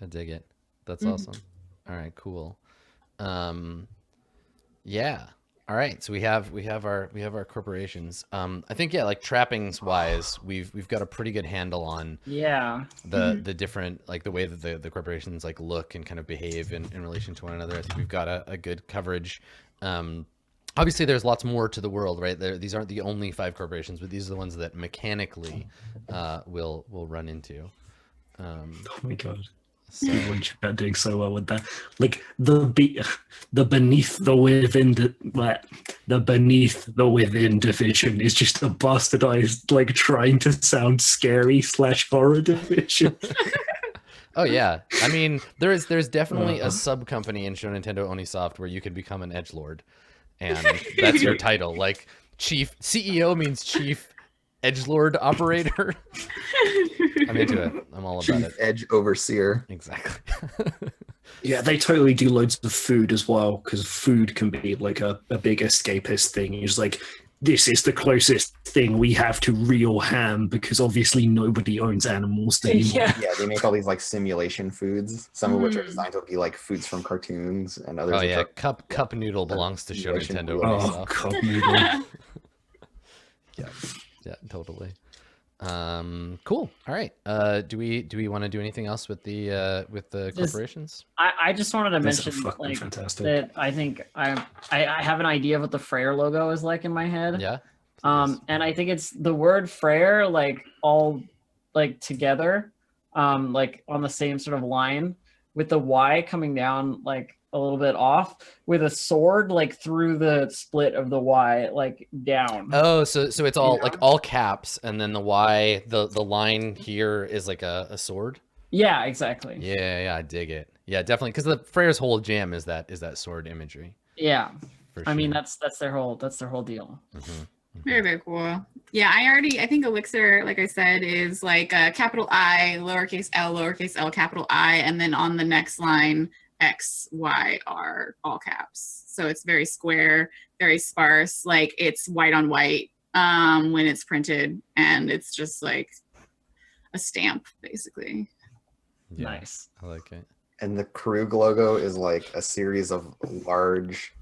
I dig it. That's awesome. All right, cool. Yeah. All right. So we have our corporations. I think like trappings wise, we've got a pretty good handle on the different, like the way that the corporations like look and kind of behave in relation to one another. I think we've got a good coverage. Obviously, there's lots more to the world, right? These aren't the only 5 corporations, but these are the ones that mechanically we'll run into. Oh my god. So, You're doing so well with that. Like the beneath the within the beneath the within division is just a bastardized, like trying to sound scary / horror division. oh yeah, I mean there's definitely a sub company in Show Nintendo Onisoft where you could become an edgelord, and that's your title. Like chief CEO means chief edgelord operator. I'm into it. I'm all about it. Edge overseer. Exactly. Yeah, they totally do loads of food as well, because food can be like a big escapist thing. It's like, this is the closest thing we have to real ham, because obviously nobody owns animals anymore. Yeah. Yeah, they make all these like simulation foods, some of which are designed to be like foods from cartoons, and others. Oh which yeah, are- cup noodle belongs to Show Simulation Nintendo food. Oh, Onisoft. cup noodle. Yeah, totally. Cool. All right. Do we want to do anything else with the Just- corporations? I just wanted to That's mention fucking like fantastic. that I think I have an idea of what the Freyr logo is like in my head. Yeah. And I think it's the word Freyr, like all like together, like on the same sort of line, with the Y coming down like a little bit off, with a sword like through the split of the Y, like down. Oh, so it's all like all caps, and then the Y, the line here is like a sword. Yeah, exactly. Yeah, I dig it. Yeah, definitely, because the Freyr's whole jam is that sword imagery. Yeah, For I mean sure. that's their whole deal. Very, very cool. Yeah, I think Elixir, like I said, is like a capital I, lowercase l, capital I, and then on the next line, X, Y, R, all caps. So it's very square, very sparse. Like it's white on white when it's printed, and it's just like a stamp, basically. Yeah, Nice. I like it. And the Krug logo is like a series of large,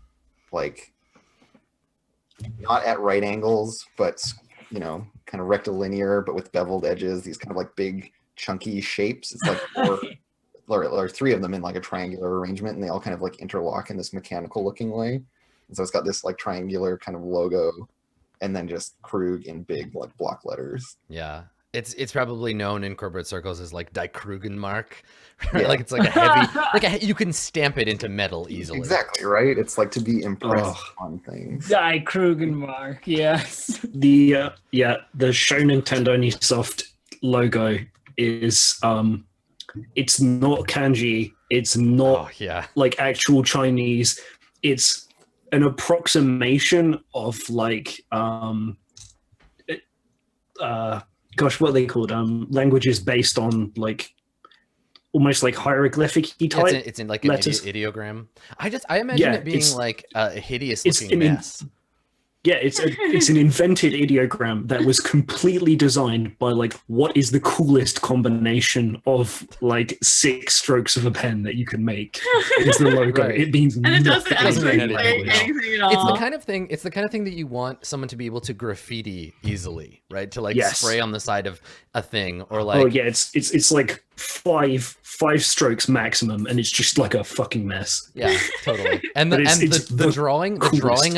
like not at right angles, but you know, kind of rectilinear, but with beveled edges. These kind of like big, chunky shapes. It's like four, or three of them in like a triangular arrangement, and they all kind of like interlock in this mechanical looking way. And so it's got this like triangular kind of logo, and then just Krug in big like block letters. Yeah. It's probably known in corporate circles as like Die Krugenmark. Yeah. Like it's like a heavy, like you can stamp it into metal easily. Exactly, right? It's like to be impressed on things. Die Krugenmark, yes. The Show Nintendo Ubisoft logo is it's not kanji, it's not Oh yeah. like actual Chinese. It's an approximation of like gosh, what are they called? Languages based on like almost like hieroglyphic-y type. It's in like an letters. Ideogram. I imagine it being it's like a hideous it's looking an mess. Yeah, it's an invented ideogram that was completely designed by like what is the coolest combination of like 6 strokes of a pen that you can make. Is the logo. Right. It means And it doesn't nothing. doesn't mean actually anything. say anything at all. It's the kind of thing that you want someone to be able to graffiti easily, right? To like Yes. spray on the side of a thing, or like Oh yeah, it's like five strokes maximum, and it's just like a fucking mess. yeah, totally. And But the it's the drawing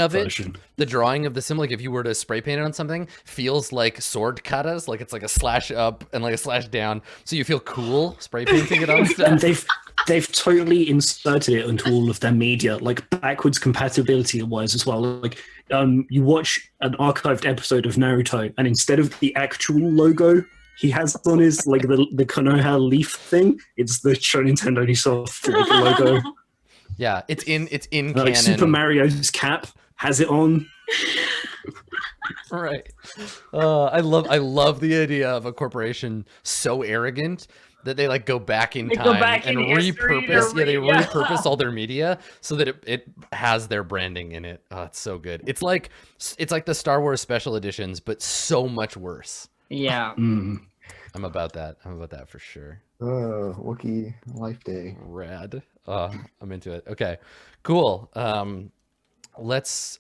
of it, version. the drawing of the symbol, like if you were to spray paint it on something, feels like sword katas, like it's like a slash up and like a slash down, so you feel cool spray painting it on And stuff. they've totally inserted it into all of their media, like backwards compatibility wise as well. Like you watch an archived episode of Naruto, and instead of the actual logo he has on his like the Konoha leaf thing, it's the Show Nintendo Ubisoft logo. Yeah, it's in Like canon. Super Mario's cap has it on. Right. I love the idea of a corporation so arrogant that they like go back in They time go back and in history to repurpose. Yeah, they yeah. repurpose all their media so that it has their branding in it. Oh, it's so good. It's like the Star Wars special editions, but so much worse. Yeah. Mm. I'm about that. I'm about that for sure. Wookiee Life Day. Rad. I'm into it. Okay, cool. Let's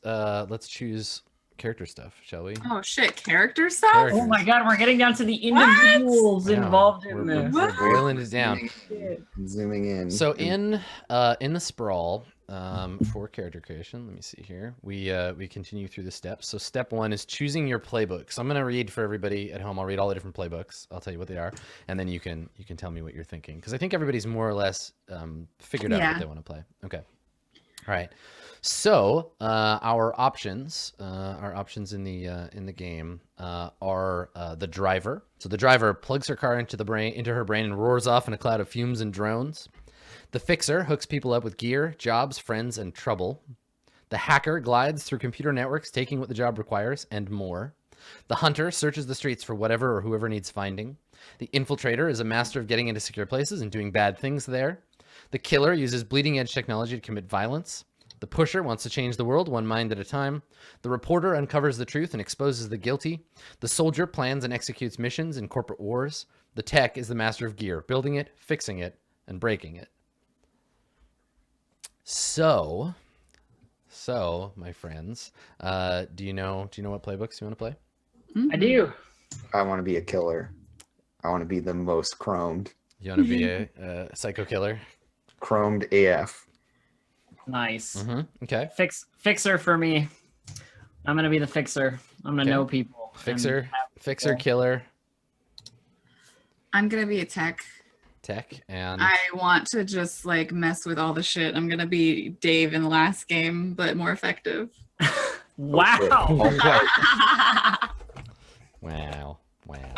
choose character stuff, shall we? Oh shit, character stuff? Characters. Oh my god, we're getting down to the individuals Yeah, involved in we're this. boiling it down. Zooming in. So in the Sprawl, for character creation, let me see here. We continue through the steps. So step 1 is choosing your playbook. So I'm gonna read for everybody at home. I'll read all the different playbooks. I'll tell you what they are, and then you can tell me what you're thinking, because I think everybody's more or less figured out what they want to play. Okay. All right. So our options in the game are the driver. So the driver plugs her car into her brain and roars off in a cloud of fumes and drones. The fixer hooks people up with gear, jobs, friends, and trouble. The hacker glides through computer networks, taking what the job requires and more. The hunter searches the streets for whatever or whoever needs finding. The infiltrator is a master of getting into secure places and doing bad things there. The killer uses bleeding edge technology to commit violence. The pusher wants to change the world one mind at a time. The reporter uncovers the truth and exposes the guilty. The soldier plans and executes missions in corporate wars. The tech is the master of gear, building it, fixing it, and breaking it. So my friends, do you know what playbooks you want to play? I do. I want to be a killer. I want to be the most chromed. You want to be a psycho killer? Chromed AF. Nice. Okay. Fixer for me. I'm gonna be the fixer. I'm gonna Okay. know people. and Fixer, have fixer, people. killer, I'm gonna be a tech. tech, and I want to just like mess with all the shit. I'm gonna be Dave in the last game, but more effective. Wow. wow, wow,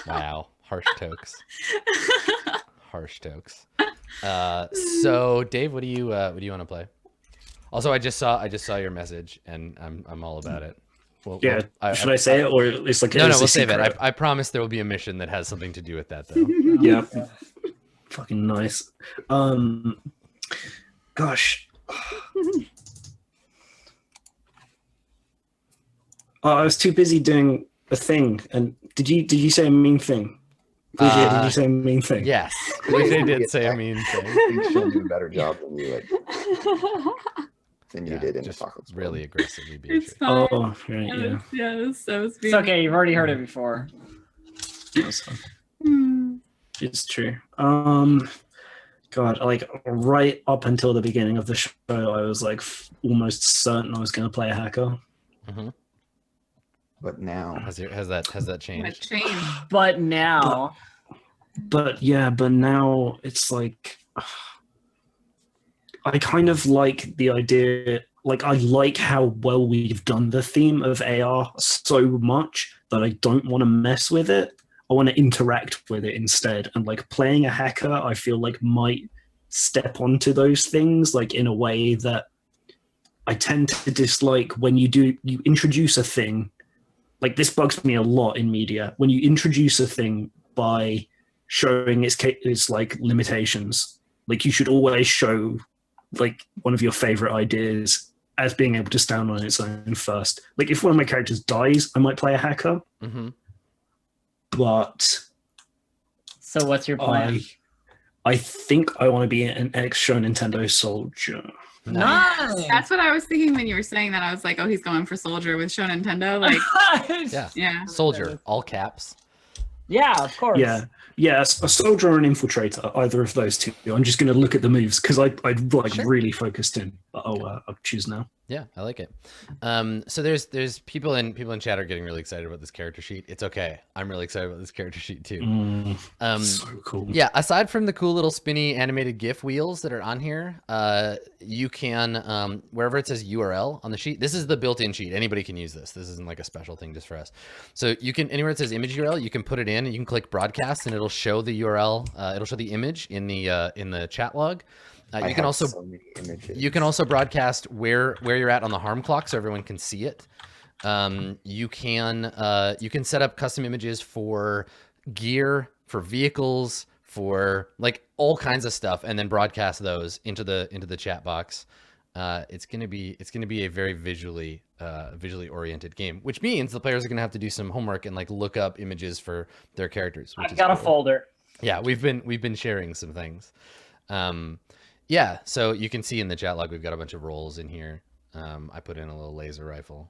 wow, harsh tokes, harsh tokes. So Dave, what do you want to play? Also, I just saw your message, and I'm all about it. Well, Yeah. Should I say it, or it's like No, it's we'll a save it. secret? I promise there will be a mission that has something to do with that, though. Yeah. Fucking nice. Gosh. Oh, I was too busy doing a thing. And did you say a mean thing? Did you say a mean thing? Yes, they did say a mean thing. I think she'll do a better job than you Yeah, did in just Apocalypse World. really aggressively being It's fine. Oh, right, yeah. Yes, I was It's okay. You've already heard it before. That's fine. It's true. God, like right up until the beginning of the show, I was like almost certain I was going to play a hacker. Mm-hmm. But now, Has that What changed? change? But now, But now it's like I kind of like the idea. Like I like how well we've done the theme of AR so much that I don't want to mess with it. I want to interact with it instead. And like playing a hacker, I feel like might step onto those things like in a way that I tend to dislike when you introduce a thing. Like this bugs me a lot in media when you introduce a thing by showing its like limitations. Like you should always show like one of your favorite ideas as being able to stand on its own first. Like if one of my characters dies, I might play a hacker, Mm-hmm. but so what's your plan? I think I want to be an ex-show Nintendo soldier. Nice. That's what I was thinking when you were saying that. I was like, oh, he's going for soldier with Show Nintendo. Like, Yeah. yeah. Soldier, all caps. Yeah, of course. Yeah, a soldier or an infiltrator, either of those two. I'm just going to look at the moves because I like Sure. really focused in. But I'll choose now. Yeah, I like it. So there's people in chat are getting really excited about this character sheet. It's okay. I'm really excited about this character sheet too. So cool. Yeah, aside from the cool little spinny animated GIF wheels that are on here, you can, wherever it says URL on the sheet, this is the built-in sheet. Anybody can use this. This isn't like a special thing just for us. So you can, anywhere it says image URL, you can put it in and you can click broadcast and it'll show the URL. It'll show the image in the chat log. I You can have also so many images. you can also broadcast where you're at on the harm clock so everyone can see it. You can set up custom images for gear, for vehicles, for like all kinds of stuff, and then broadcast those into the chat box. It's gonna be a very visually oriented game, which means the players are gonna have to do some homework and like look up images for their characters. Which I've is got a cool. folder. Yeah, we've been sharing some things. Yeah, so you can see in the chat log we've got a bunch of rolls in here. I put in a little laser rifle.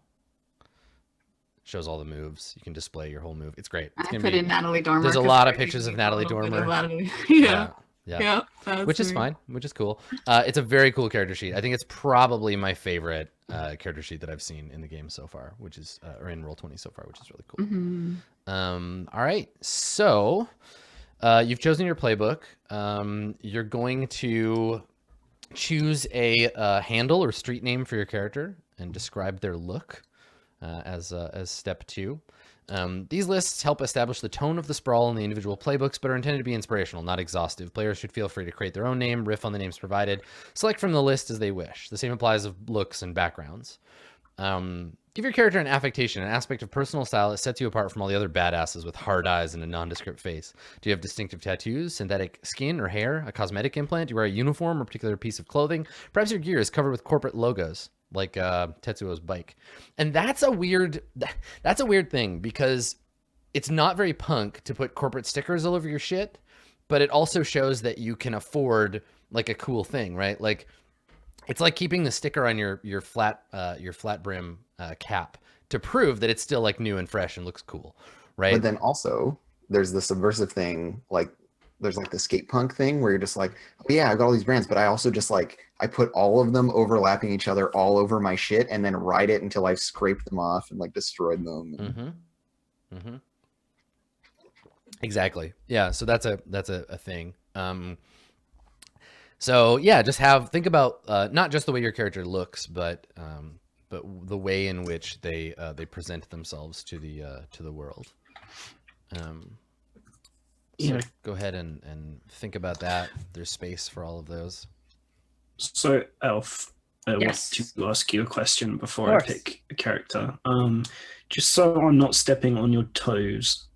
Shows all the moves. You can display your whole move. It's great. It's I gonna put be, in Natalie Dormer. there's a 'cause lot of we're pictures of using Natalie a little bit Dormer. of Natalie- Yeah. yeah, That's which is me. fine, which is cool. It's a very cool character sheet. I think it's probably my favorite character sheet that I've seen in the game so far, which is or in Roll20 so far, which is really cool. Mhm. All right, so you've chosen your playbook. You're going to choose a handle or street name for your character and describe their look as step 2. These lists help establish the tone of the sprawl in the individual playbooks, but are intended to be inspirational, not exhaustive. Players should feel free to create their own name, riff on the names provided, select from the list as they wish. The same applies of looks and backgrounds. Give your character an affectation, an aspect of personal style that sets you apart from all the other badasses with hard eyes and a nondescript face. Do you have distinctive tattoos, synthetic skin or hair, a cosmetic implant? Do you wear a uniform or particular piece of clothing? Perhaps your gear is covered with corporate logos, like Tetsuo's bike. And that's a weird thing because it's not very punk to put corporate stickers all over your shit, but it also shows that you can afford like a cool thing, right? Like it's like keeping the sticker on your flat brim cap to prove that it's still like new and fresh and looks cool, right? But then also there's the subversive thing, like there's like the skate punk thing where you're just like, oh yeah, I got all these brands, but I also just like I put all of them overlapping each other all over my shit and then ride it until I've scraped them off and like destroyed them. Exactly. Yeah. So that's a thing. So yeah, just think about not just the way your character looks, but the way in which they present themselves to the world. So go ahead and think about that. There's space for all of those. So, Elf, I Yes. want to ask you a question before I pick a character. Just so I'm not stepping on your toes,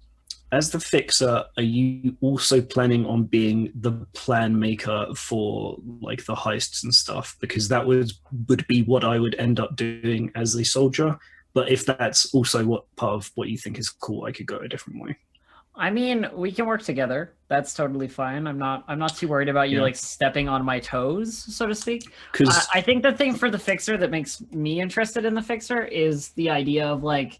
as the fixer, are you also planning on being the plan maker for like the heists and stuff? Because that would be what I would end up doing as a soldier. But if that's also what part of what you think is cool, I could go a different way. I mean, we can work together. That's totally fine. I'm not too worried about you like stepping on my toes, so to speak. Because I think the thing for the fixer that makes me interested in the fixer is the idea of like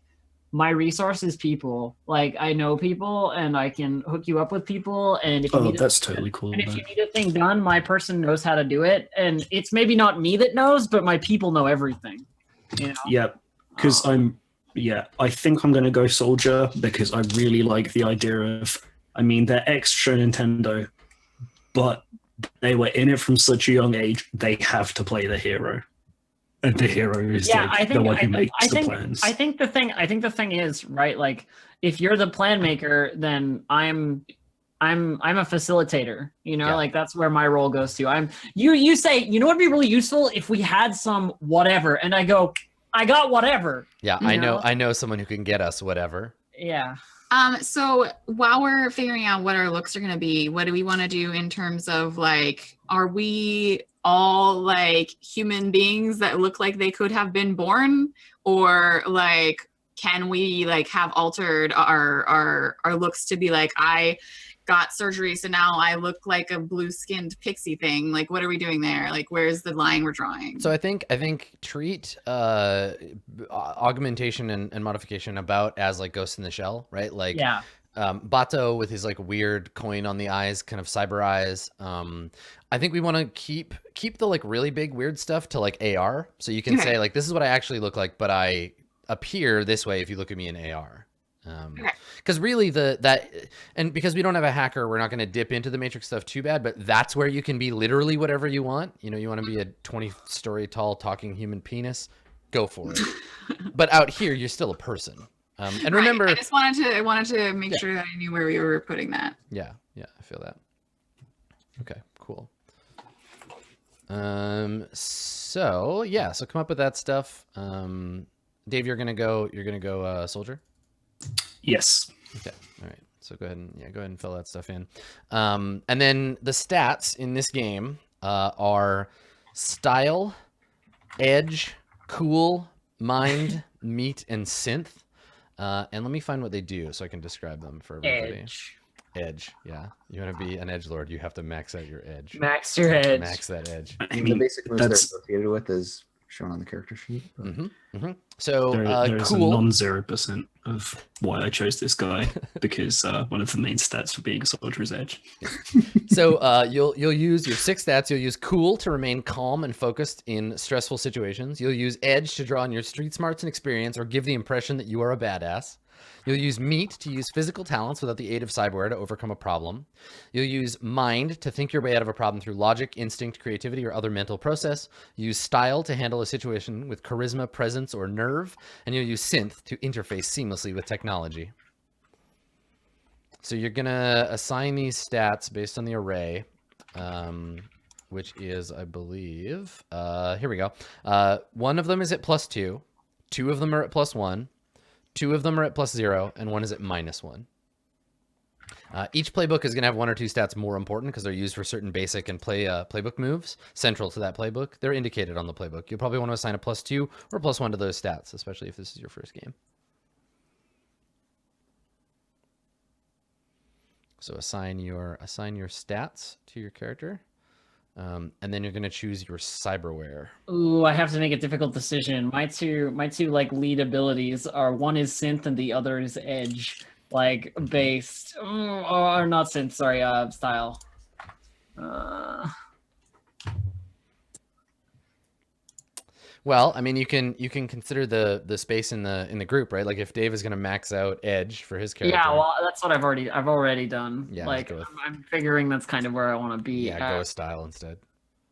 my resource is people. Like I know people and I can hook you up with people. And if you need that's totally cool. And if you need a thing done, my person knows how to do it. And it's maybe not me that knows, but my people know everything. You know? Yeah, because I think I'm going to go soldier because I really like the idea of, I mean, they're extra Nintendo, but they were in it from such a young age, they have to play the hero. And the hero is the one who makes the plans. I think the thing is, right, like if you're the plan maker, then I'm a facilitator, you know, like that's where my role goes to. You say, you know what'd be really useful if we had some whatever, and I go, I got whatever. Yeah, I know someone who can get us whatever. Yeah. So while we're figuring out what our looks are going to be, what do we want to do in terms of like, are we all like human beings that look like they could have been born, or like can we like have altered our looks to be like, I got surgery so now I look like a blue skinned pixie thing? Like what are we doing there? Like where's the line we're drawing? So I think treat augmentation and modification about as like Ghost in the Shell, right? Like Bato with his like weird coin on the eyes, kind of cyber eyes. I think we want to keep the like really big weird stuff to like AR, so you can say like, this is what I actually look like, but I appear this way if you look at me in AR. Because really and because we don't have a hacker, we're not going to dip into the Matrix stuff too bad, but that's where you can be literally whatever you want. You know, you want to be a 20-story tall talking human penis, go for it. But out here, you're still a person. And remember, I just wanted to make sure that I knew where we were putting that. Yeah, I feel that. Okay, cool. So come up with that stuff. Dave, you're gonna go soldier. Yes. Okay. All right. So go ahead and fill that stuff in. And then the stats in this game are style, edge, cool, mind, meat, and synth. And let me find what they do so I can describe them for everybody. Edge. Yeah. You want to be an edgelord, you have to max out your edge. Max your edge. Max that edge. I mean, the basic moves they're associated with is shown on the character sheet. So there's cool. a non-0% of why I chose this guy because one of the main stats for being a soldier is edge. So you'll use your 6 stats. You'll use cool to remain calm and focused in stressful situations. You'll use edge to draw on your street smarts and experience or give the impression that you are a badass. You'll use meat to use physical talents without the aid of cyberware to overcome a problem. You'll use mind to think your way out of a problem through logic, instinct, creativity, or other mental process. Use style to handle a situation with charisma, presence, or nerve. And you'll use synth to interface seamlessly with technology. So you're going to assign these stats based on the array, which is, I believe, here we go. One of them is at +2. 2 of them are at +1. 2 of them are at +0, and 1 is at -1. Each playbook is going to have 1 or 2 stats more important because they're used for certain basic and playbook moves central to that playbook. They're indicated on the playbook. You'll probably want to assign a +2 or +1 to those stats, especially if this is your first game. So assign your stats to your character. And then you're going to choose your cyberware. Ooh, I have to make a difficult decision. My two like lead abilities are, one is synth and the other is edge. like based or not synth, sorry, style. Well, I mean, you can consider the space in the group, right? Like if Dave is going to max out Edge for his character. Yeah, well, that's what I've already done. Yeah, like go with- I'm figuring that's kind of where I want to be. Yeah, go with style instead.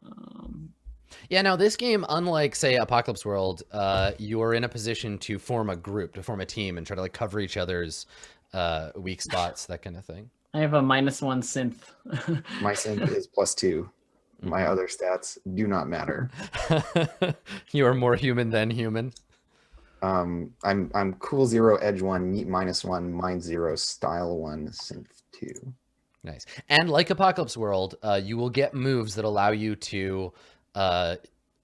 Um, Yeah, now this game, unlike say Apocalypse World, you're in a position to form a group, to form a team, and try to like cover each other's weak spots, that kind of thing. I have a -1 synth. My synth is +2. My other stats do not matter. You are more human than human. I'm cool 0, edge 1, meat -1, mind 0, style 1, synth 2. Nice. And like Apocalypse World, you will get moves that allow you to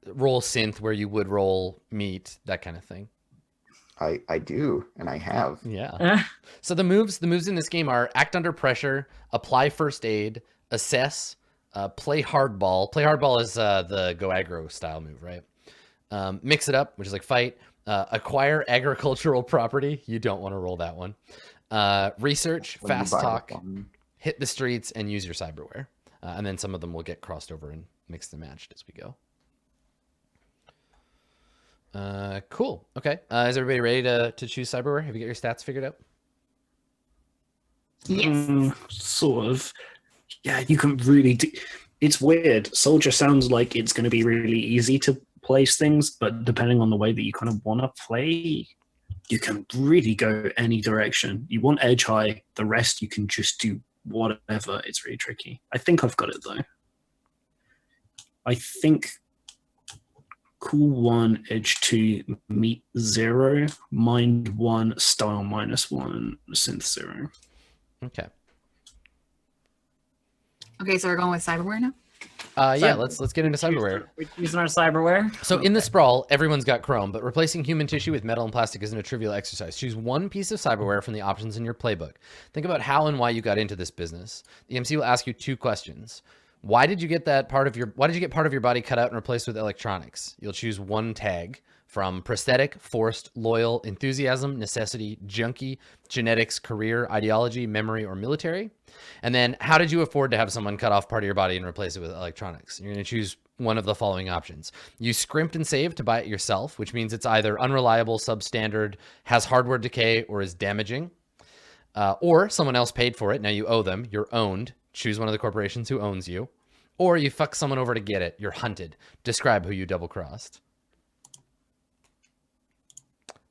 roll synth where you would roll meat, that kind of thing. I do, and I have. Yeah. So the moves in this game are act under pressure, apply first aid, assess, play hardball. Play hardball is the go aggro style move, right? Mix it up, which is like fight. Acquire agricultural property. You don't want to roll that one. Research, When you fast buy the talk, farm. hit the streets, and use your cyberware. And then some of them will get crossed over and mixed and matched as we go. Cool. Okay. Is everybody ready to choose cyberware? Have you got your stats figured out? Yes. Sort of. Yeah, you can really do. It's weird. Soldier sounds like it's going to be really easy to place things, but depending on the way that you kind of want to play, you can really go any direction. You want edge high, the rest you can just do whatever. It's really tricky. I think I've got it though. I think cool 1, edge 2, meat 0, mind 1, style -1, synth 0. Okay. Okay, so we're going with cyberware now. Yeah, let's get into cyberware. We're using our cyberware. So in the Sprawl, everyone's got chrome, but replacing human tissue with metal and plastic isn't a trivial exercise. Choose one piece of cyberware from the options in your playbook. Think about how and why you got into this business. The MC will ask you 2 questions. Why did you get part of your body cut out and replaced with electronics? You'll choose one tag from prosthetic, forced, loyal, enthusiasm, necessity, junkie, genetics, career, ideology, memory, or military. And then how did you afford to have someone cut off part of your body and replace it with electronics? You're going to choose one of the following options. You scrimped and saved to buy it yourself, which means it's either unreliable, substandard, has hardware decay, or is damaging. Or someone else paid for it. Now you owe them. You're owned. Choose one of the corporations who owns you. Or you fuck someone over to get it. You're hunted. Describe who you double-crossed.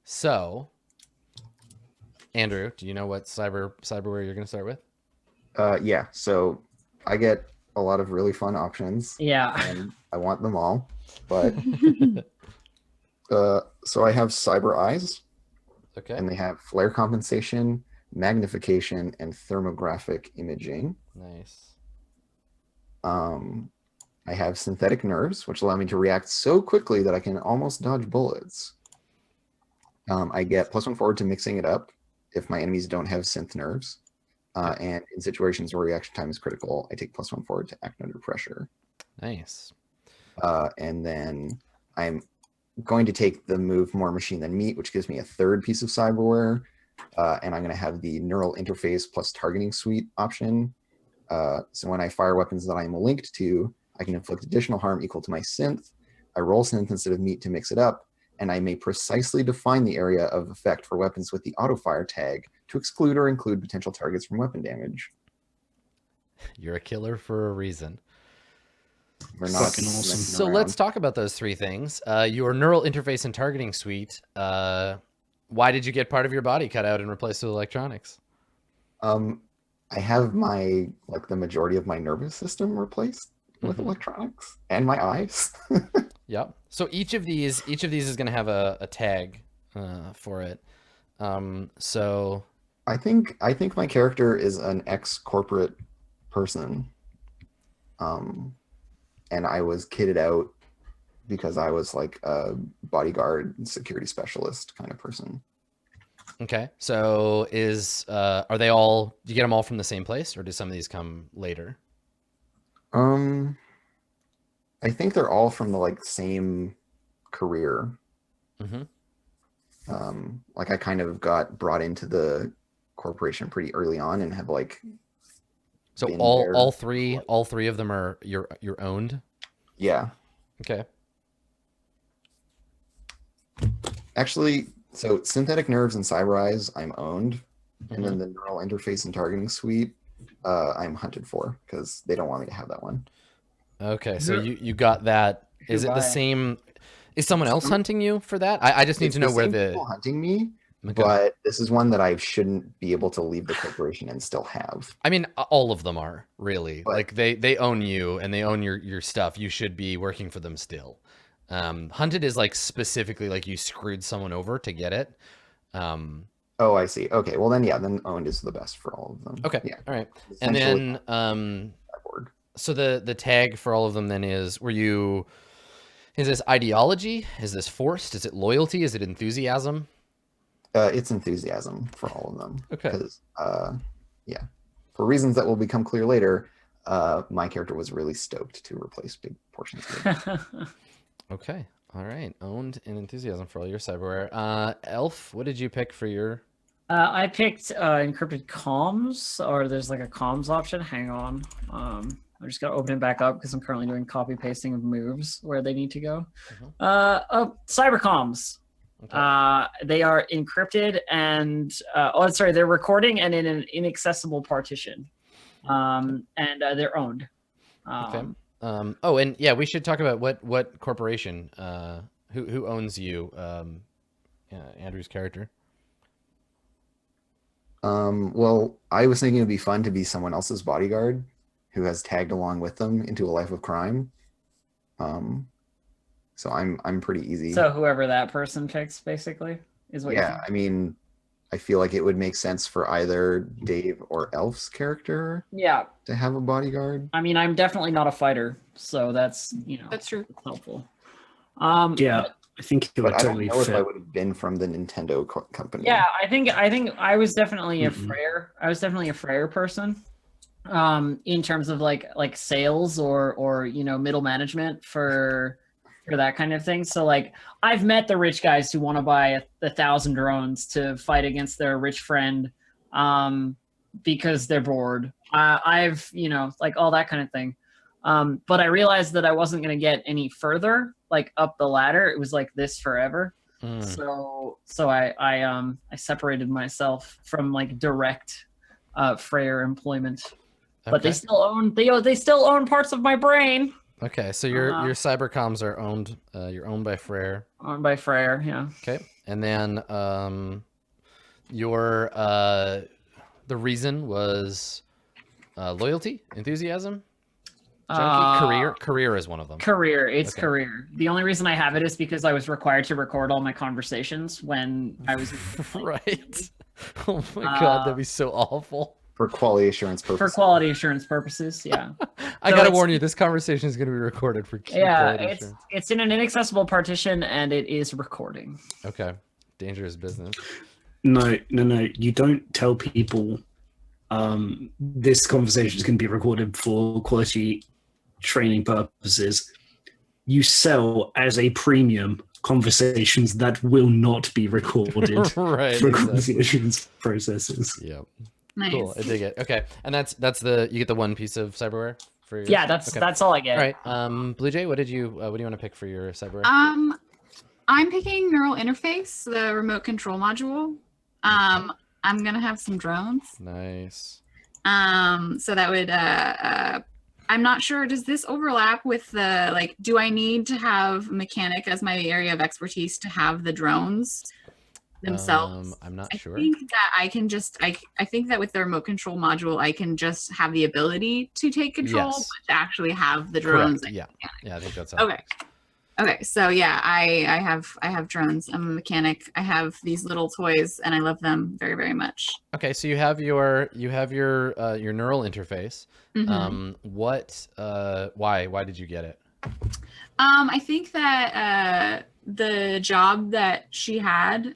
So, Andrew, do you know what cyberware you're going to start with? Yeah, so I get a lot of really fun options. Yeah. And I want them all. But so I have cyber eyes, Okay. and they have flare compensation, magnification, and thermographic imaging. Nice. I have synthetic nerves, which allow me to react so quickly that I can almost dodge bullets. I get +1 forward to mixing it up if my enemies don't have synth nerves. And in situations where reaction time is critical, I take +1 forward to act under pressure. Nice. And then I'm going to take the move more machine than meat, which gives me a 3rd piece of cyberware. And I'm going to have the neural interface plus targeting suite option. So when I fire weapons that I'm linked to, I can inflict additional harm equal to my synth. I roll synth instead of meat to mix it up, and I may precisely define the area of effect for weapons with the auto-fire tag to exclude or include potential targets from weapon damage. You're a killer for a reason. We're not Fucking awesome. So let's talk about those 3 things. Your neural interface and targeting suite. Why did you get part of your body cut out and replaced with electronics? I have the majority of my nervous system replaced with electronics and my eyes. Yep. So each of these is going to have a tag for it. So I think my character is an ex-corporate person. And I was kitted out because I was like a bodyguard and security specialist kind of person. okay. So are they all? Do you get them all from the same place, or do some of these come later? I think they're all from the same career. Mm-hmm. I kind of got brought into the corporation pretty early on and have like So been all there. all three of them are you're owned. Yeah. Okay. Actually, so synthetic nerves and cyber eyes, I'm owned, and then Mhm. the neural interface and targeting suite, I'm hunted for because they don't want me to have that one. Okay. So You're- you got that. should Is it the buy it. same? Is someone else hunting you for that? I just need It's to know the where same the. people hunting me, Okay. but this is one that I shouldn't be able to leave the corporation and still have. I mean, all of them are really But- like they own you and they own your stuff. You should be working for them still. Hunted is like specifically like you screwed someone over to get it. Oh, I see. Okay, well then, yeah, then owned is the best for all of them. Okay. Yeah. All right. And Essentially, then cyborg. so the tag for all of them then is is this ideology? Is this forced? Is it loyalty? Is it enthusiasm? It's enthusiasm for all of them. Okay. Because, yeah, for reasons that will become clear later, my character was really stoked to replace big portions of it. Okay. All right. Owned and enthusiasm for all your cyberware. Elf, what did you pick for your? I picked encrypted comms, or there's like a comms option. Hang on. I'm just gonna open it back up because I'm currently doing copy pasting of moves where they need to go. Cyber comms. Okay. They are encrypted and they're recording and in an inaccessible partition. And they're owned. Okay. Oh, and yeah, we should talk about what corporation, who owns you, Andrew's character. Well, I was thinking it'd be fun to be someone else's bodyguard who has tagged along with them into a life of crime. So I'm pretty easy. So whoever that person picks, basically, is what. Yeah, I mean, I feel like it would make sense for either Dave or Elf's character Yeah, to have a bodyguard. I mean, I'm definitely not a fighter, so that's That's true. helpful. Yeah, I think it would But I don't totally know if I fit. would have been from the Nintendo company. Yeah, I think I was definitely a Mhm. Freyr. I was definitely a Freyr person. In terms of like sales or middle management for that kind of thing. So like I've met the rich guys who want to buy 1,000 drones to fight against their rich friend because they're bored. I've like all that kind of thing. But I realized that I wasn't going to get any further like up the ladder. It was like this forever. Mm. So I separated myself from like direct Freyr employment. But Okay. they still own parts of my brain. Okay, so your cybercoms are owned. You're owned by Freyr. Owned by Freyr, yeah. Okay, and then your the reason was loyalty, enthusiasm, junkie, career is one of them. Career. It's Okay. career. The only reason I have it is because I was required to record all my conversations when I was Right. Oh my god, that'd be so awful. For quality assurance for purposes. quality assurance purposes. Yeah. I So gotta it's- warn you, this conversation is going to be recorded for Yeah. quality It's assurance. it's in an inaccessible partition and it is recording. Okay, dangerous business. No. You don't tell people this conversation is going to be recorded for quality training purposes. You sell as a premium conversations that will not be recorded Right. for Exactly. quality assurance processes. Yep. Nice. Cool. I dig it. Okay, and that's the you get the one piece of cyberware for your. Yeah, that's all I get. All right. Blue Jay, what do you want to pick for your cyberware? I'm picking neural interface, the remote control module. I'm gonna have some drones. Nice. So that would I'm not sure, does this overlap with the like, do I need to have mechanic as my area of expertise to have the drones themselves? I'm not I sure. think that I can just I think that with the remote control module I can just have the ability to take control, Yes. but to actually have the drones. Correct. Yeah, I think that's Okay, so yeah, I have drones. I'm a mechanic. I have these little toys, and I love them very, very much. Okay, so you have your neural interface. Mhm. Why did you get it? I think that the job that she had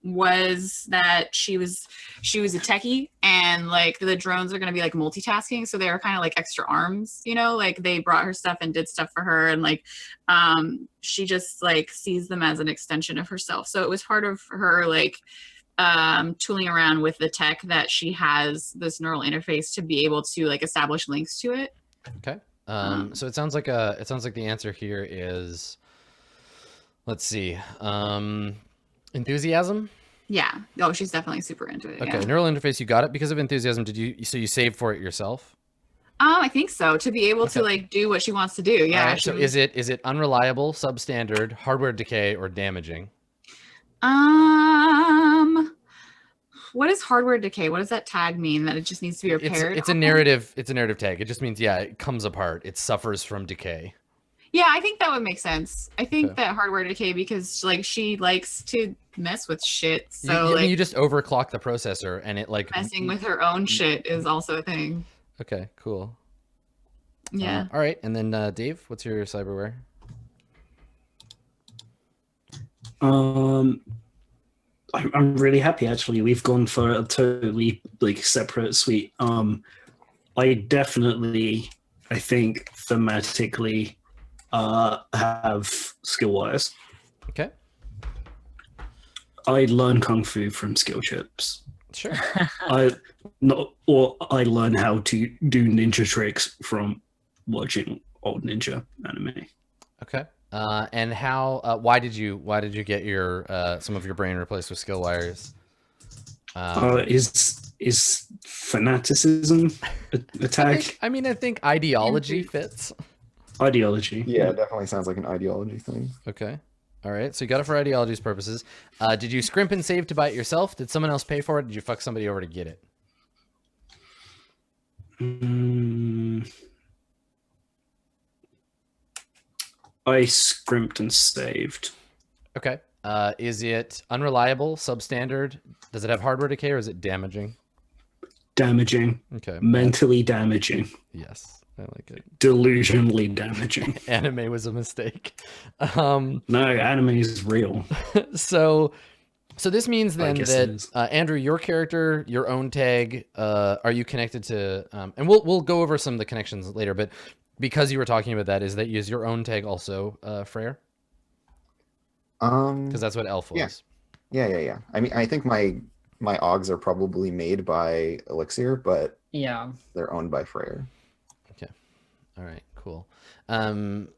was that she was a techie, and like the drones are going to be like multitasking, so they were kind of like extra arms, like they brought her stuff and did stuff for her, and like she just like sees them as an extension of herself. So it was part of her like tooling around with the tech that she has this neural interface to be able to like establish links to it. Okay. So it sounds like the answer here is, let's see, enthusiasm. Yeah. Oh, she's definitely super into it. Okay. Yeah. Neural interface. You got it because of enthusiasm. So you saved for it yourself? I think so. To be able to like do what she wants to do. Yeah. Right, so is it unreliable, substandard, hardware decay, or damaging? What is hardware decay? What does that tag mean? That it just needs to be repaired? It's a narrative. It's a narrative tag. It just means, yeah, it comes apart. It suffers from decay. Yeah, I think that would make sense. I think that hardware decay, because like she likes to mess with shit. So you just overclock the processor and it like messing with her own shit is also a thing. Okay, cool. Yeah. All right, and then Dave, what's your cyberware? I'm really happy actually. We've gone for a totally like separate suite. I definitely, I think thematically, have skill wires. Okay. I learn kung fu from skill chips. Sure. I learn how to do ninja tricks from watching old ninja anime. Okay. And how? Why did you get your some of your brain replaced with skill wires? Is fanaticism a tag? I think ideology fits. Ideology. Yeah, it definitely sounds like an ideology thing. Okay. All right. So you got it for ideology's purposes. Did you scrimp and save to buy it yourself? Did someone else pay for it? Did you fuck somebody over to get it? I scrimped and saved. Okay. Is it unreliable, substandard? Does it have hardware decay, or is it damaging? Damaging. Okay. Mentally damaging. Yes, I like it. Delusionally damaging. Anime was a mistake. No, anime is real. So this means then guess it that is. Andrew, your character, your own tag, are you connected to? And we'll go over some of the connections later, but because you were talking about that, is your own tag also Freyr? Because that's what Elf was. Yeah. I mean, I think my Augs are probably made by Elixir, but Yeah. they're owned by Freyr. Okay. All right. Cool.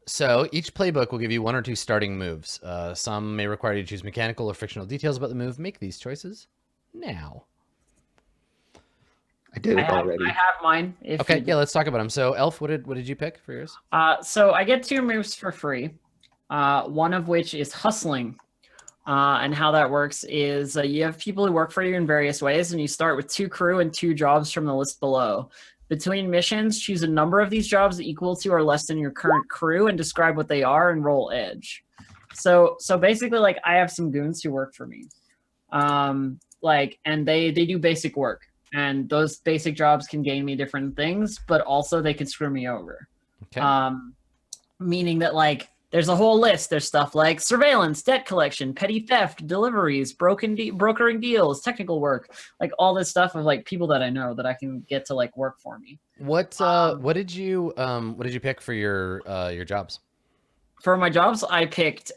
So each playbook will give you 1 or 2 starting moves. Some may require you to choose mechanical or fictional details about the move. Make these choices now. I did it already. I have mine. Okay. Yeah. Let's talk about them. So Elf, what did you pick for yours? So I get 2 moves for free. One of which is hustling. And how that works is you have people who work for you in various ways, and you start with 2 crew and 2 jobs from the list below. Between missions, choose a number of these jobs equal to or less than your current crew and describe what they are and roll edge. So basically, like, I have some goons who work for me. And they do basic work. And those basic jobs can gain me different things, but also they can screw me over. Okay. Meaning that, like, there's a whole list. There's stuff like surveillance, debt collection, petty theft, deliveries, brokering deals, technical work, like all this stuff of like people that I know that I can get to like work for me. What did you pick for your jobs? For my jobs, I picked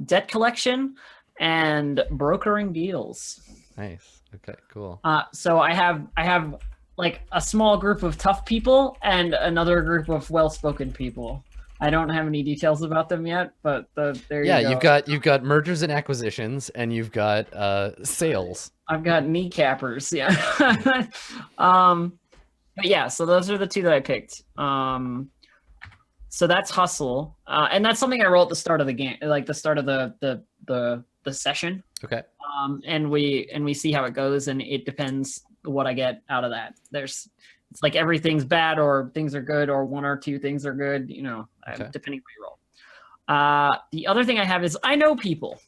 debt collection and brokering deals. Nice. Okay. Cool. So I have like a small group of tough people and another group of well-spoken people. I don't have any details about them yet, but there you go. you've got mergers and acquisitions, and you've got sales. I've got kneecappers, yeah. But yeah, so those are the 2 that I picked. So that's hustle, and that's something I roll at the start of the game, like the start of the session. Okay. And we see how it goes, and it depends what I get out of that. It's like everything's bad or things are good or 1 or 2 things are good, Okay. depending on what you roll. The other thing I have is I know people.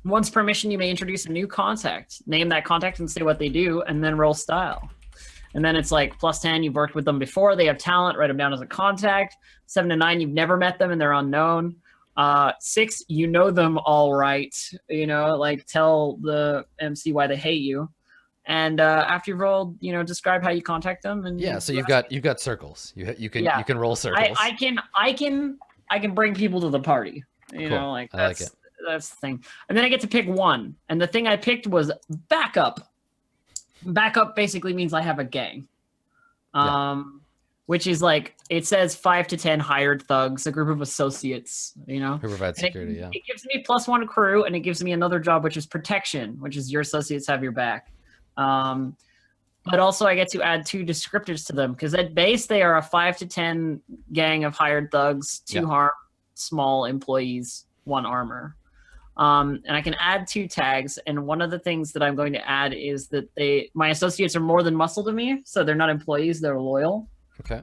Once per mission, you may introduce a new contact. Name that contact and say what they do, and then roll style. And then it's like +10, you've worked with them before, they have talent, write them down as a contact. 7 to 9, you've never met them and they're unknown. 6, you know them all right. Like tell the MC why they hate you. And after you've rolled, describe how you contact them. And Yeah, so you've got circles. You can roll circles. I can bring people to the party. Cool. Like I like that's it. that's the thing. And then I get to pick one. And the thing I picked was backup. Backup basically means I have a gang. Which is like, it says 5 to 10 hired thugs, a group of associates, you know? Who provides And security, yeah. It gives me +1 crew, and it gives me another job, which is protection, which is your associates have your back. But also I get to add 2 descriptors to them, because at base they are a 5 to 10 gang of hired thugs, 2 harm, small employees, 1 armor. And I can add 2 tags, and one of the things that I'm going to add is that my associates are more than muscle to me, so they're not employees, they're loyal. Okay.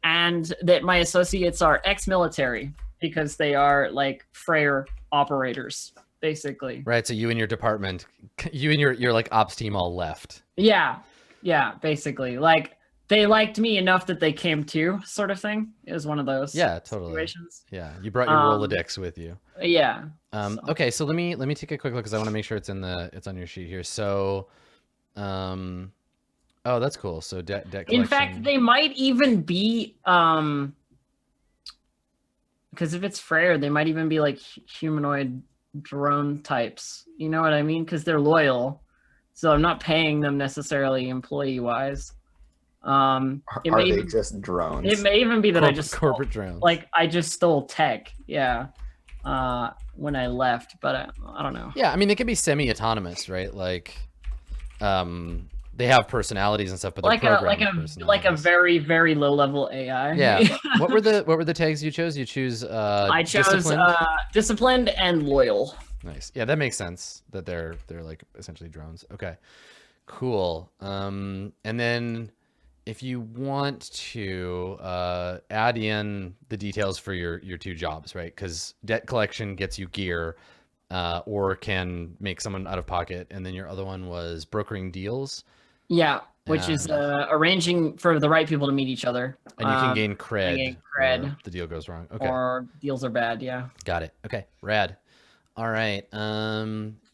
And that my associates are ex-military, because they are like Freyr operators, basically. Right. So you and your department, you and your like ops team all left. Yeah, basically. Like, they liked me enough that they came too, sort of thing. It was one of those situations. Yeah, you brought your Rolodex with you. Yeah. Okay, so let me take a quick look, because I want to make sure it's on your sheet here. So, oh, that's cool. So debt collection. In fact, they might even be because if it's Freyr, they might even be like humanoid drone types. You know what I mean? Because they're loyal. So I'm not paying them necessarily employee-wise. Are they just drones? It may even be that I just corporate drones. Like, I just stole tech. Yeah. When I left, but I don't know. Yeah, I mean, they can be semi-autonomous, right? Like, they have personalities and stuff, but they're like a very, very low level AI. Yeah. What were the tags you chose? You choose I chose disciplined and loyal. Nice. Yeah, that makes sense that they're like essentially drones. Okay. Cool. And then if you want to add in the details for your 2 jobs, right? Because debt collection gets you gear, or can make someone out of pocket, and then your other one was brokering deals. Yeah, which is arranging for the right people to meet each other. And you can gain cred. If the deal goes wrong. Okay. Or deals are bad. Yeah. Got it. Okay. Rad. All right.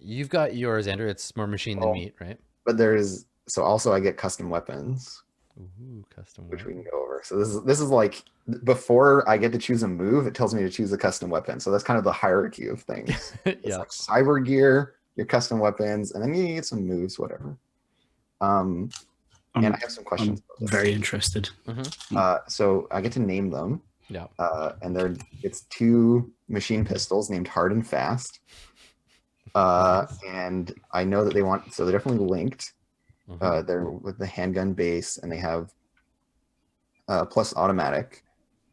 You've got yours, Andrew. It's more machine than meat, right? But also I get custom weapons. Ooh, custom which we can go over. So this is like, before I get to choose a move, it tells me to choose a custom weapon. So that's kind of the hierarchy of things. It's like cyber gear, your custom weapons, and then you get some moves, whatever. And I have some questions. I'm very interested. So I get to name them. Yeah. And it's 2 machine pistols named Hard and Fast. And I know that they're definitely linked. They're with the handgun base, and they have plus automatic,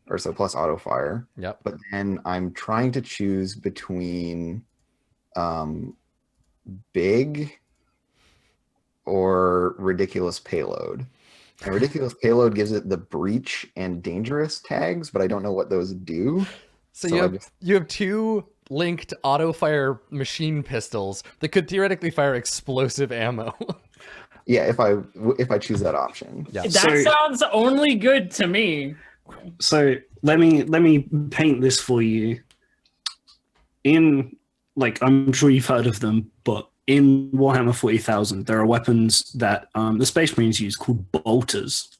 or so plus auto fire. Yep. But then I'm trying to choose between big or ridiculous payload. And ridiculous payload gives it the breach and dangerous tags, but I don't know what those do. So you have 2 linked auto fire machine pistols that could theoretically fire explosive ammo. Yeah, if I choose that option. Yeah. That sounds only good to me. So let me paint this for you. In, like, I'm sure you've heard of them, but in Warhammer 40,000, there are weapons that the Space Marines use called bolters.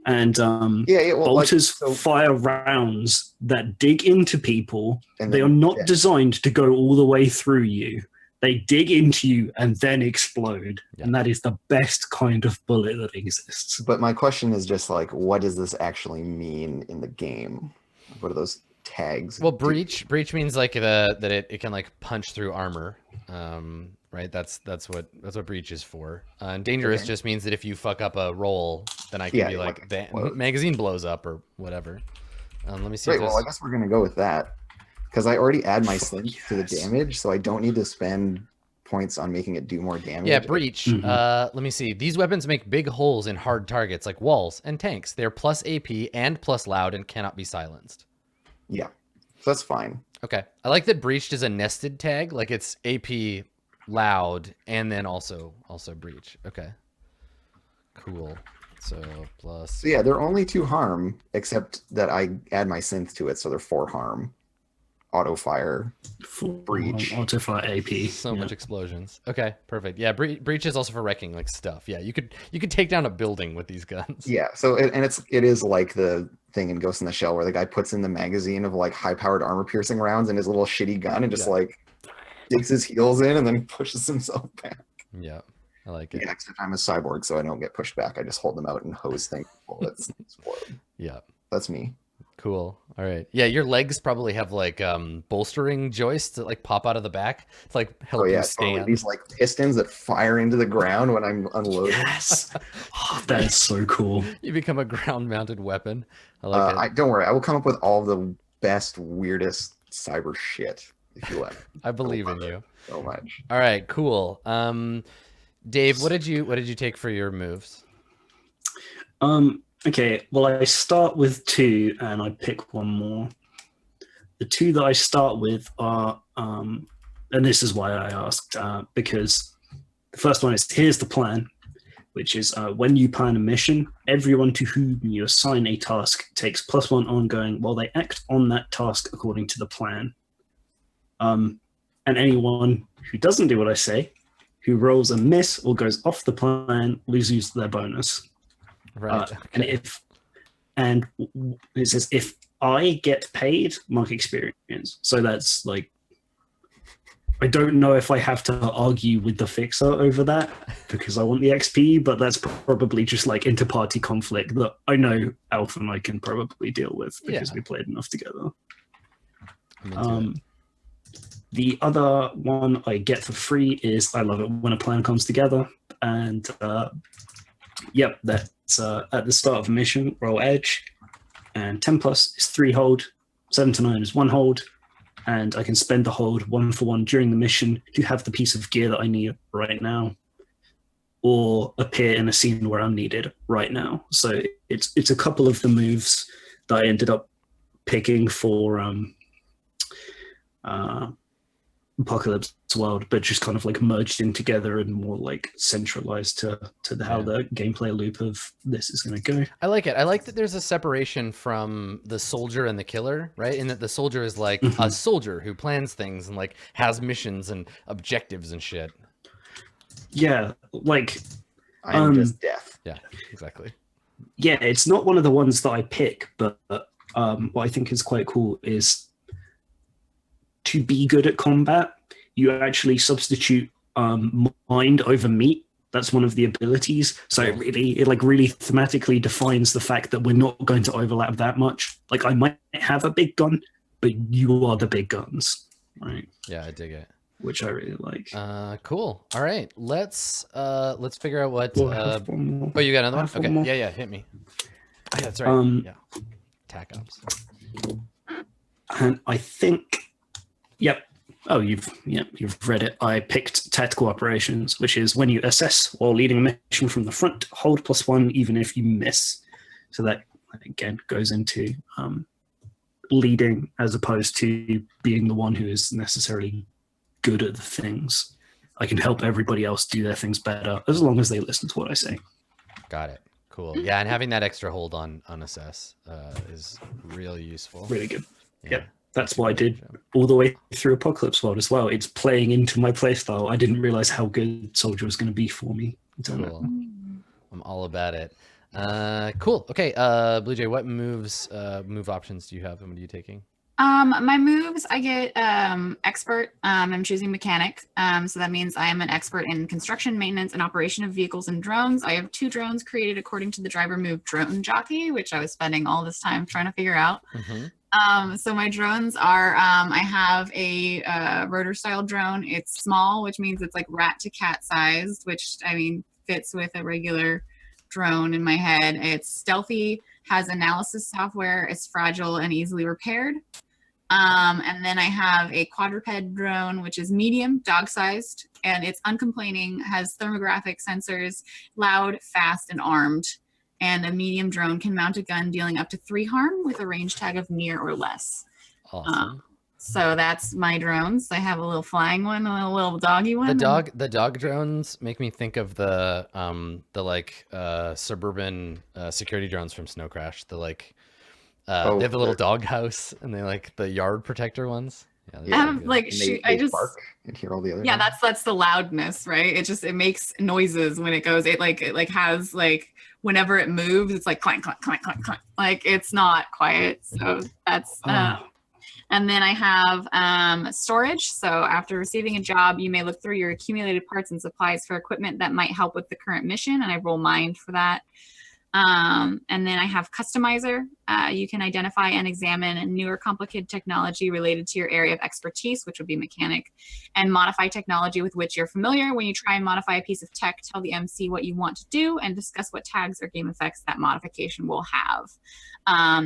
And bolters fire rounds that dig into people. And they are not designed to go all the way through you. They dig into you and then explode. Yeah. And that is the best kind of bullet that exists. But my question is just like, what does this actually mean in the game? What are those tags? Well, breach means like that it can like punch through armor. Right? That's what breach is for. And dangerous just means that if you fuck up a roll, then I can be like the magazine blows up or whatever. Let me see. Right. Well, I guess we're gonna go with that. Because I already add my synth to the damage, so I don't need to spend points on making it do more damage. Yeah, breach. Let me see. These weapons make big holes in hard targets like walls and tanks. They're plus AP and plus loud and cannot be silenced. Yeah, so that's fine. Okay. I like that breached is a nested tag. Like it's AP, loud, and then also breach. Okay. Cool. So plus. So yeah, they're only 2 harm, except that I add my synth to it, so they're 4 harm. auto fire. Breach. Auto fire AP. So much explosions. Okay, perfect. Yeah, breach is also for wrecking like stuff. Yeah, you could take down a building with these guns. Yeah, so it is like the thing in Ghost in the Shell where the guy puts in the magazine of like high powered armor piercing rounds in his little shitty gun and just like digs his heels in and then pushes himself back. Yeah, I like it. Yeah, except I'm a cyborg, so I don't get pushed back. I just hold them out and hose things. Bullets explode. Yeah, that's me. Cool. All right. Yeah, your legs probably have like bolstering joists that like pop out of the back. It's like help you stand. Totally. These like pistons that fire into the ground when I'm unloading. Yes. Oh, that is so cool. You become a ground-mounted weapon. I like it. Don't worry. I will come up with all the best, weirdest cyber shit if you let me. I believe in you so much. All right. Cool. Dave, what did you take for your moves? Okay, well, I start with 2 and I pick one more. The 2 that I start with are, and this is why I asked, because the first one is here's the plan, which is when you plan a mission, everyone to whom you assign a task takes +1 ongoing while they act on that task according to the plan. And anyone who doesn't do what I say, who rolls a miss or goes off the plan, loses their bonus. Right. Okay. And it says if I get paid, mark experience. So that's like, I don't know if I have to argue with the fixer over that because I want the XP, but that's probably just like inter-party conflict that I know Alf and I can probably deal with because we played enough together. The other one I get for free is I love it when a plan comes together, and yep, that's at the start of a mission, roll edge, and 10+ is 3 hold, 7 to 9 is 1 hold, and I can spend the hold 1 for 1 during the mission to have the piece of gear that I need right now, or appear in a scene where I'm needed right now. So it's a couple of the moves that I ended up picking for Apocalypse World, but just kind of like merged in together and more like centralized to how the gameplay loop of this is going to go. I like it. I like that there's a separation from the soldier and the killer, right? In that the soldier is like a soldier who plans things and like has missions and objectives and shit. Yeah, like I'm just death. Yeah, exactly. Yeah, it's not one of the ones that I pick, but what I think is quite cool is to be good at combat, you actually substitute mind over meat. That's one of the abilities. So it really thematically defines the fact that we're not going to overlap that much. Like I might have a big gun, but you are the big guns, right? Yeah, I dig it. Which I really like. Cool. All right, let's figure out what. Oh, you got another one? Okay. Yeah. Hit me. Oh, yeah, that's right. Yeah. Tac ops. And I think. Yep. Oh, you've read it. I picked tactical operations, which is when you assess while leading a mission from the front, hold +1 even if you miss. So that again goes into leading as opposed to being the one who is necessarily good at the things. I can help everybody else do their things better as long as they listen to what I say. Got it. Cool. Yeah, and having that extra hold on assess is really useful. Really good. Yeah. Yep. That's what I did all the way through Apocalypse World as well. It's playing into my playstyle. I didn't realize how good Soldier was going to be for me. Cool. I'm all about it. Cool. Okay, Blue Jay, what move options do you have and what are you taking? My moves, I get expert. I'm choosing mechanic. So that means I am an expert in construction, maintenance, and operation of vehicles and drones. I have 2 drones created according to the driver move drone jockey, which I was spending all this time trying to figure out. So my drones are, I have a rotor style drone. It's small, which means it's like rat to cat sized, which I mean fits with a regular drone in my head. It's stealthy, has analysis software, it's fragile and easily repaired. And then I have a quadruped drone, which is medium, dog-sized, and it's uncomplaining, has thermographic sensors, loud, fast, and armed. And a medium drone can mount a gun dealing up to 3 harm with a range tag of near or less. Awesome. So that's my drones. I have a little flying one, a little doggy one. The dog drones make me think of the suburban security drones from Snow Crash. The Oh, they have a little the- dog house, and they like the yard protector ones. Yeah, they're so good. Like and shoot, they I just bark and hear all the other. yeah, dogs. that's the loudness, right? It makes noises when it goes. It has like whenever it moves, it's like clank clank clank clank clank. Like it's not quiet. So that's and then I have storage. So after receiving a job, you may look through your accumulated parts and supplies for equipment that might help with the current mission, and I roll mind for that. And then I have customizer. You can identify and examine newer complicated technology related to your area of expertise, which would be mechanic, and modify technology with which you're familiar. When you try and modify a piece of tech, tell the MC what you want to do and discuss what tags or game effects that modification will have.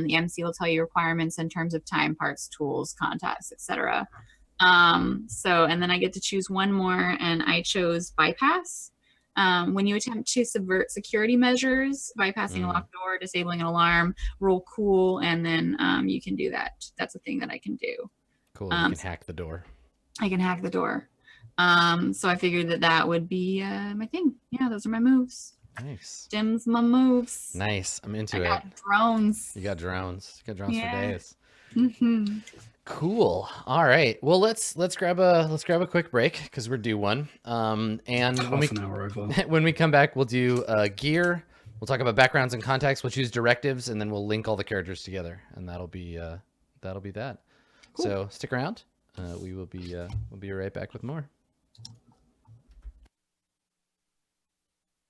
The MC will tell you requirements in terms of time, parts, tools, contacts, etc. And then I get to choose one more, and I chose bypass. When you attempt to subvert security measures, bypassing a locked door, disabling an alarm, roll cool, and then you can do that. That's a thing that I can do. Cool. You can hack the door. I can hack the door. So I figured that would be my thing. Yeah, those are my moves. Nice. Dim's my moves. Nice. I'm into I it. got drones. You got drones. You got drones Yeah. for days. Mm-hmm. Cool. All right. Well, let's grab a quick break because we're due one. And Half an hour over. when we come back, we'll do gear. We'll talk about backgrounds and contexts. We'll choose directives, and then we'll link all the characters together, and that'll be that. Cool. So stick around. We'll be right back with more.